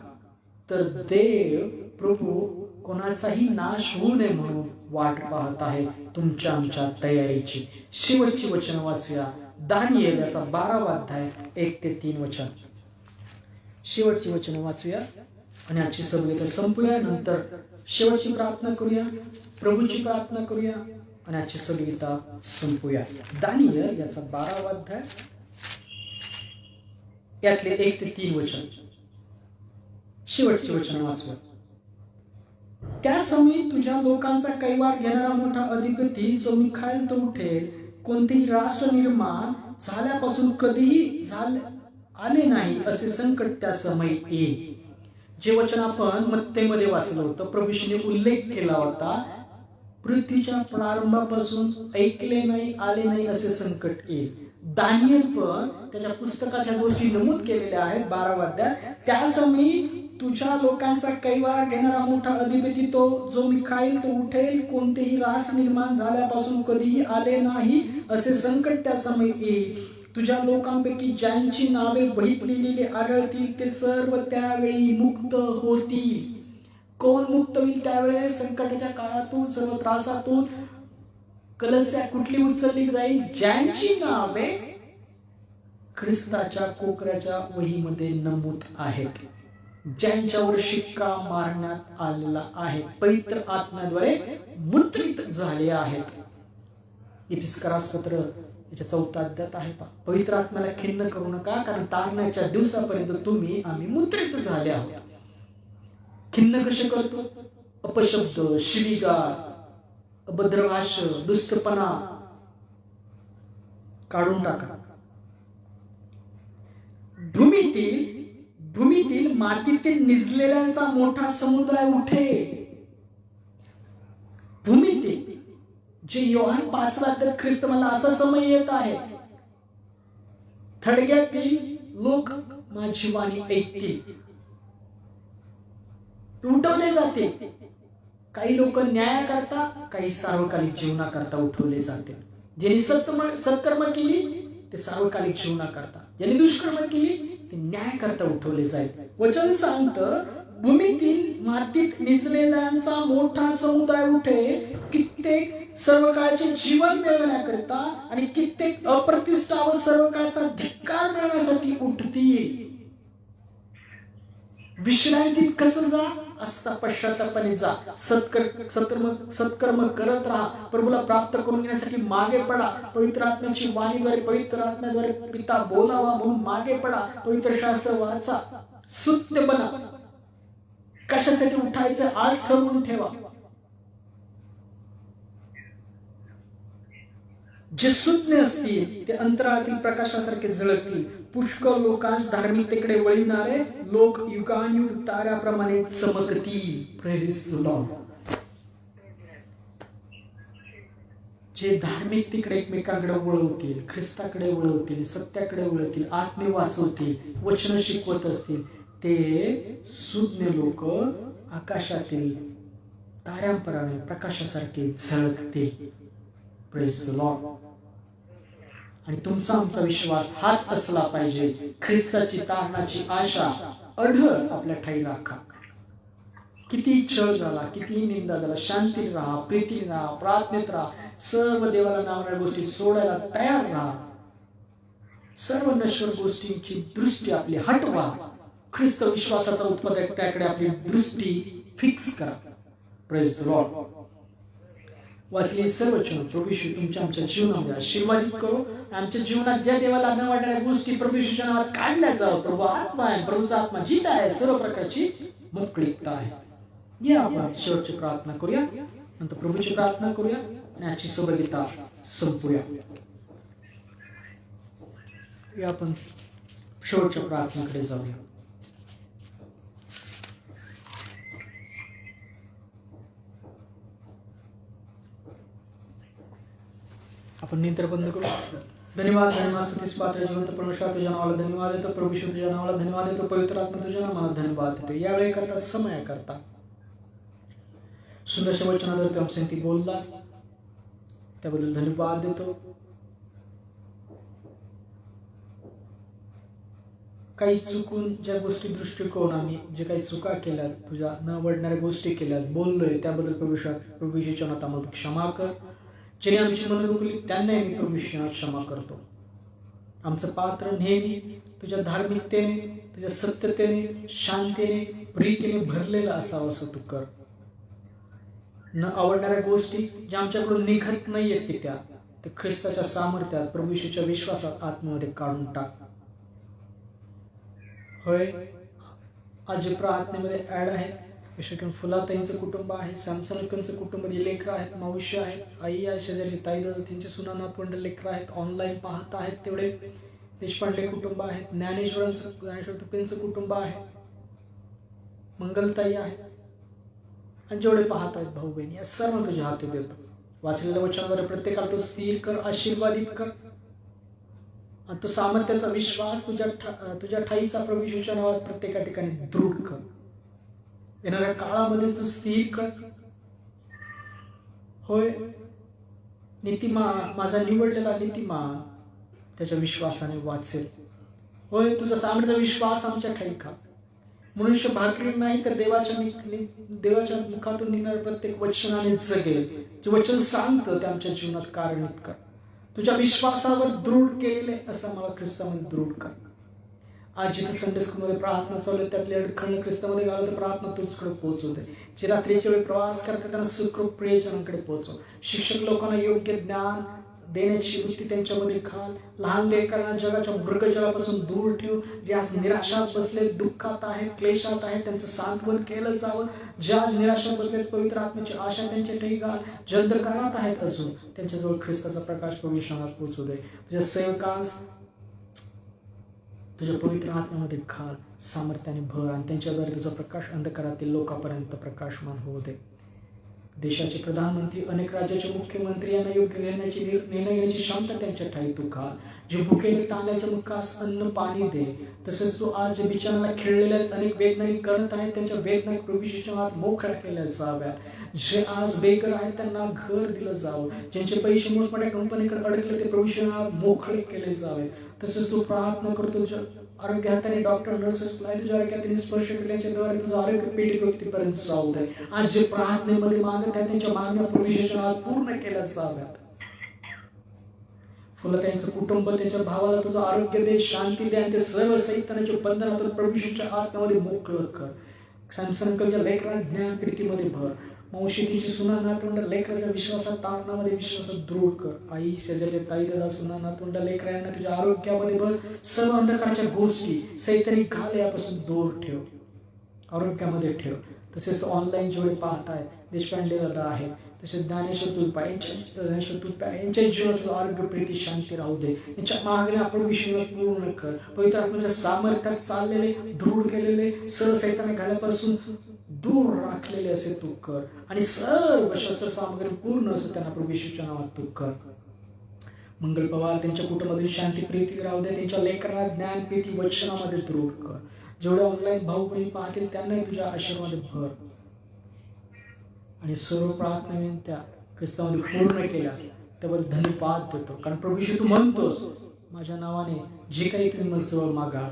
तर देव प्रभू कोणाचाही नाश होऊ नये म्हणून वाट पाहत आहे तुमच्या आमच्या तयारीची. शेवटची वचन वाचूया. दानियेल याचा 12वा अध्याय 1 ते 3 वचन. शेवटची वचन वाचूया आणि आजची सर्व संपूया. नंतर शेवटची प्रार्थना करूया, प्रभूची प्रार्थना करूया आणि आजची सर्व संपूया. दानियेल याचा 12वा अध्याय यातले 1 ते 3 वचन. शेवटचे वचन वाचूया. त्या समयी तुझ्या लोकांचा कैवार घेणारा मोठा अधिपती जो मिखाएल तो उठेल. कोणतेही राष्ट्र निर्माण झाल्यापासून कधीही आले नाही असे संकट त्या समयी येईल. जे वचन आपण मत्तेमध्ये वाचलं होतं, प्रभूने उल्लेख केला होता, पृथ्वीच्या प्रारंभापासून ऐकले नाही, आले नाही असे संकट येईल. दानियेल पण त्याच्या पुस्तकात ह्या गोष्टी नमूद केलेल्या आहेत. 12वा अध्याय. त्या समयी तुझ्या लोकांचा कैवार घेणारा मोठा अधिपती तो जो मिखाएल तो उठेल. कोणतेही राष्ट्र निर्माण झाल्यापासून कधीही आले नाही असे संकट त्या समयी येईल. तुझ्या लोकांपैकी ज्यांची नावे वहीत लिहिलेली आढळतील ते सर्व त्यावेळी मुक्त होतील. कोण मुक्त होईल त्यावेळेस? संकटाच्या काळातून, सर्व त्रासातून कलस्या कुठली उचलली जाईल? ज्यांची नावे ख्रिस्ताच्या कोकराच्या वहीमध्ये नमूद आहेत, ज्यांच्यावर शिक्का मारण्यात आलेला आहे, पवित्र आत्म्याद्वारे मुद्रित झाले आहेत. इफिस्करास पत्र याच्या 4 अध्यायात आहे. पवित्र आत्म्याला खिन्न करू नका, कारण तारण्याच्या दिवसापर्यंत आम्ही मुद्रित झाले आहोत. खिन्न कसे करतो? अपशब्द, शिवीगाळ, अभद्र भाष्य, दुष्टपणा काढून टाका. भूमीतील मातीतील निजलेल्यांचा मोठा समुद्र उठेल. भूमीतील जे योहान 5वा तर ख्रिस्त मला असा समय येत आहे, थडग्यातील लोक माझी वाणी ऐकतील, उठवले जाते. काही लोक न्याया करता, काही सार्वकालिक जीवना करता उठवले जाते. ज्यांनी सत्कर्म केली ते सार्वकालिक जीवना करता, ज्यांनी दुष्कर्म केली ते न्याय करता उठवले जाईल. वचन सांगतं, भूमीतील मातीत निजलेल्यांचा मोठा समुदाय उठेल. कित्येक सर्व काळचे जीवन मिळवण्याकरिता आणि कित्येक अप्रतिष्ठा व सर्व काळचा धिक्कार मिळवण्यासाठी उठतील. विश्रांतीत कसं जा? आस्था पश्चातापाने जा. सत्कर्म करत राहा. प्रभूला प्राप्त करून घेण्यासाठी मागे पडा. पवित्र आत्म्याची वाणीद्वारे, पवित्र आत्म्याद्वारे पिता बोलावा म्हणून मागे पडा. पवित्र शास्त्र वाचा, सुत्य बना. कशासाठी उठायचं आज ठरवून ठेवा. जे सुज्ञ असतील ते अंतराळातील प्रकाशासारखे झळकतील. पुष्कळ लोकांस धार्मिकतेकडे वळविणारे लोक युगानुयुग ताऱ्याप्रमाणे चमकतील. Praise the lord. जे धार्मिकतेकडे एकमेकांकडे वळवतील, ख्रिस्ताकडे वळवतील, सत्याकडे वळवतील, आत्मे वाचवतील, वचन शिकवत असतील, ते सुज्ञ लोक आकाशातील ताऱ्यांप्रमाणे प्रकाशासारखे झळकतील. Praise the lord. आणि तुमचा आमचा विश्वास हाच असला पाहिजे. ख्रिस्ताची तारणाची आशा अढळ आपल्या ठाई राखा. किती छळ झाला, कितीही निंदा झाला, शांतीने राहा, प्रीतीने राहा, प्रार्थनेत राहा, सर्व देवाला नावणाऱ्या गोष्टी सोडायला तयार राहा. सर्व नश्वर गोष्टींची दृष्टी आपली हटवा. ख्रिस्त विश्वासाचा उत्पादक त्याकडे आपली दृष्टी फिक्स करा. Praise the Lord. वाचले सर्व वचन प्रभू येशू तुमच्या आमच्या जीवनामध्ये आशीर्वादित करो. आमच्या जीवनात ज्या देवाला न वाटणाऱ्या गोष्टी प्रभू येशूच्या नावात काढल्या जावं. प्रभू आत्मा आहे, प्रभूचा आत्मा जित आहे, सर्व प्रकारची मोकळीकता आहे. या आपण शेवटची प्रार्थना करूया, नंतर प्रभूची प्रार्थना करूया आणि आजची सोबतीता संपूया. या आपण शेवटच्या प्रार्थनेकडे जाऊया. आपण नेत्र बंद करू. धन्यवाद, धन्यवाद, स्तुतीस पात्र जिवंत परमेश्वर तुझ्या नावाला धन्यवाद देतो. प्रभू येशू तुझ्या नावाला धन्यवाद देतो. पवित्र आत्मा तुझ्या नावाला धन्यवाद देतो. यावेळी करता समय करता सुंदरशा वचनाद्वारे तू आमच्यासाठी बोललास, त्याबद्दल धन्यवाद देतो. काही चुकून ज्या गोष्टी दृष्टिकोन आम्ही जे काही चुका केल्यात, तुझ्या न आवडणाऱ्या गोष्टी केल्यात, बोललोय, त्याबद्दल प्रभू येशूच्या नावात आम्हाला क्षमा कर. ज्याने आमची मनं दुखली त्यांना मी प्रभू येशूच्या नावात क्षमा करतो. आमचं पात्र नेहमी तुझ्या धार्मिकतेने, तुझ्या सत्यतेने, शांतीने, प्रीतीने भरलेलं असावं असं तू कर. न आवडणाऱ्या गोष्टी ज्या आमच्याकडून निघत नाहीयेत पित्या, ते ख्रिस्ताच्या सामर्थ्यात, प्रभू येशूच्या विश्वासात आत्ममध्ये काढून टाक. होय, आज जे प्रार्थनेमध्ये ऍड आहेत, विशेषतः फुलाताईंचं कुटुंब आहे, सॅमसनकनचं कुटुंब, लेकरं आहेत, मावशी आहेत, आई आहे, शेजारची ताई दादा, त्यांचे सुना नातवंड लेकरं आहेत, ऑनलाईन पाहत आहेत, तेवढे देशपांडे कुटुंब आहेत, ज्ञानेश्वर तुपेंचं कुटुंब आहे, मंगलताई आहे, आणि जेवढे पाहत आहेत भाऊ बहिणी, या सर्व तुझ्या हाती देतो. वाचलेल्या वचनाद्वारे प्रत्येकाला तो स्थिर कर, आशीर्वादित कर. आणि तो सामर्थ्याचा विश्वास तुझ्या ठाईचा प्रभू येशूच्या नावात प्रत्येका ठिकाणी दृढ कर. येणाऱ्या काळामध्ये तू स्थिर कर. होय, नीतिमान, माझा निवडलेला नीतिमान त्याच्या विश्वासाने वाचेल. होय, तुझा सामर्थ्याचा विश्वास आमच्या ठाई खा. मनुष्य भाकरी नाही तर देवाच्या मुखातून निघणाऱ्या प्रत्येक वचनाने जगेल. जे वचन सांगतं ते आमच्या जीवनात कार्यान्वित कर. तुझ्या विश्वासावर दृढ केलेले असं मला ख्रिस्तामध्ये दृढ कर. आज जिथे संडे स्कूलमध्ये प्रार्थना चालू आहे त्यातले अडखळणं ख्रिस्तामध्ये घालत प्रार्थना तुझकडे पोहोचवू दे. जे रात्रीच्या वेळी प्रवास करतात त्यांना सुखरूप प्रियजनांकडे पोहोचव. शिक्षक लोकांना योग्य ज्ञान देण्याची वृत्ती त्यांच्यामध्ये घाल. लहान लेकरांना जगाच्या मृगजळापासून दूर ठेव. जे आज निराशात बसले, दुःखात आहेत, क्लेशात आहेत, त्यांचं सांत्वन केलं जावं. ज्या निराशात बसलेत, पवित्र आत्म्याची आशा त्यांच्या ठिकाणी घाल. जे अंधकारात आहेत अजून, त्यांच्याजवळ ख्रिस्ताचा प्रकाश प्रवेशात पोहोचू दे. तुझ्या सेवकांस तुझ्या पवित्र आत्म्यामध्ये घाल, सामर्थ्याने भर, आणि त्यांच्याद्वारे तुझा प्रकाश अंधकारातील लोकांपर्यंत प्रकाशमान होऊ दे. देशाचे प्रधानमंत्री, अनेक राज्याचे मुख्यमंत्री यांना योग्य निर्णय घेण्याची क्षमता त्यांच्या ठाई तू घाल. जे भुकेले ताण्याच्या मुखास अन्न पाणी दे. तसेच तू आज जे बिचाराला खेळलेल्या अनेक वेदनांनी करत आहेत त्यांच्या वेदना प्रभू येशूच्या नावात मोकळ्या केल्या जाव्यात. जे आज बेघर आहेत त्यांना घर दिलं जावं. ज्यांचे पैसे मोठमोठ्या कंपनीकडे अडकले ते प्रभू येशूच्या नावात मोकळे केले जावेत. तसेच तू प्रार्थना करतो आरोग्य हाताने डॉक्टर नर्सेस तुझ्या आरोग्याने स्पर्श केल्याच्याद्वारे तुझं आरोग्य पीडित व्यक्तीपर्यंत जाऊ दे. आज जे प्रार्थनेमध्ये मागत आहेत त्यांच्या मागण्या प्रभू येशूच्या नावात पूर्ण केल्या जाव्यात. फुलं त्यांचं कुटुंब, त्यांच्या भावाला तुझं आरोग्य दे, शांती दे, आणि ते सर्व सैतानाच्या बंधनातून प्रभू येशूच्या आत्म्यामध्ये मोकळं कर. सॅमसनकच्या लेकरांना ज्ञान प्रीतीमध्ये भर. मावशीची सुना नातवंड लेकराच्या विश्वासात, तारणामध्ये विश्वासात दृढ कर. आई, शेजारच्या ताई दादा, सुना नातवंड लेकरांना तुझ्या आरोग्यामध्ये भर. सर्व अंधकाराच्या गोष्टी सैतानी घाल यापासून दूर ठेव, आरोग्यामध्ये ठेव. तसेच ऑनलाईन जेवढे पाहत आहेत, देशपांडे दादा आहेत, तसेच ज्ञानेश्वर तुलपा यांच्या जीवनात आरोग्य, प्रीती, शांती राहू दे. यांच्या मागण्या आपण विषयावर पूर्ण कर. पवित्र आत्म्याच्या सामर्थ्यात चाललेले, दृढ केलेले, सर्व सैताने घाल्यापासून दूर राखलेले असे तू कर. आणि सर्व शस्त्र सामग्री पूर्ण असं त्यांना प्रभू येशूच्या नावात तू कर. मंगल पवार, त्यांच्या कुटुंबातील शांती, प्रीती राहू दे. त्यांच्या लेकरांना ज्ञान, प्रीती, वचनामध्ये दृढ कर. जेवढे ऑनलाईन भाऊ बहीण पाहतील त्यांनाही तुझ्या आशीर्वाद भर. आणि सर्व प्रार्थना विनंत्या ख्रिस्तामध्ये पूर्ण केल्यास त्यावर धन्यवाद देतो. कारण प्रभू येशू तू म्हणतोस, माझ्या नावाने जे काही तुम्ही माझ्याजवळ मागा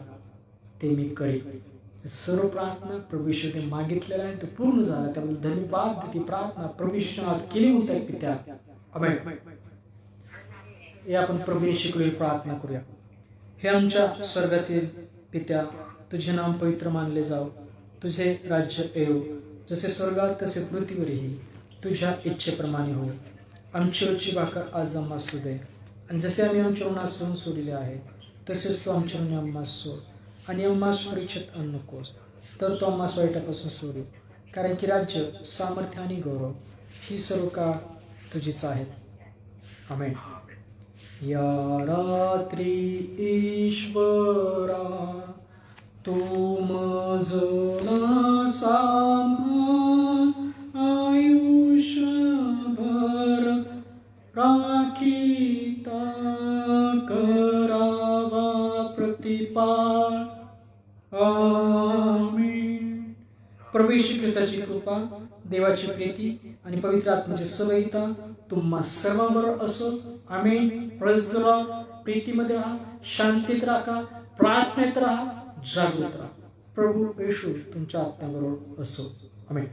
ते मी करेन. सर्व प्रार्थना प्रभू येशू ते मागितलेला आहे, तो पूर्ण झाला, त्याबद्दल धन्यवाद. ती प्रार्थना प्रभू येशूच्या नावात केली म्हणतात पित्या, आमेन. या आपण प्रभू येशूकडे प्रार्थना करूया. हे आमच्या स्वर्गातील पित्या, तुझे नाम पवित्र मानले जाव, तुझे राज्य येव, जसे स्वर्गात तसे पृथ्वीवरही तुझ्या इच्छेप्रमाणे हो. आमची रोजची भाकर आज आम्हाला असू दे, आणि जसे आम्ही आमच्या ऋणास सहन सोडले आहे तसेच तू आमच्या ऋणी आम्हाला सोड, आणि आम्हास परीक्षेत आणू नकोस, तर तो आम्हास वाईटापासून सोडू. कारण की राज्य, सामर्थ्य आणि गौरव ही सर्व काळ तुझीच आहेत, आमेन. या रात्री ईश्वरा तू मजला सामान आयुष्यभर राखीता करावा प्रतिपाळ, आमीन. प्रभू येशू ख्रिस्ताची कृपा, देवाची प्रीती आणि पवित्र आत्म्याची सवयता तुम्हा सर्वांबरोबर असो, आमीन. Praise the Lord. प्रीतीमध्ये राहा, शांतीत राहा, प्रार्थनेत राहा, जागृत राहा. प्रभू येशू तुमच्या आत्म्याबरोबर असो, आमीन.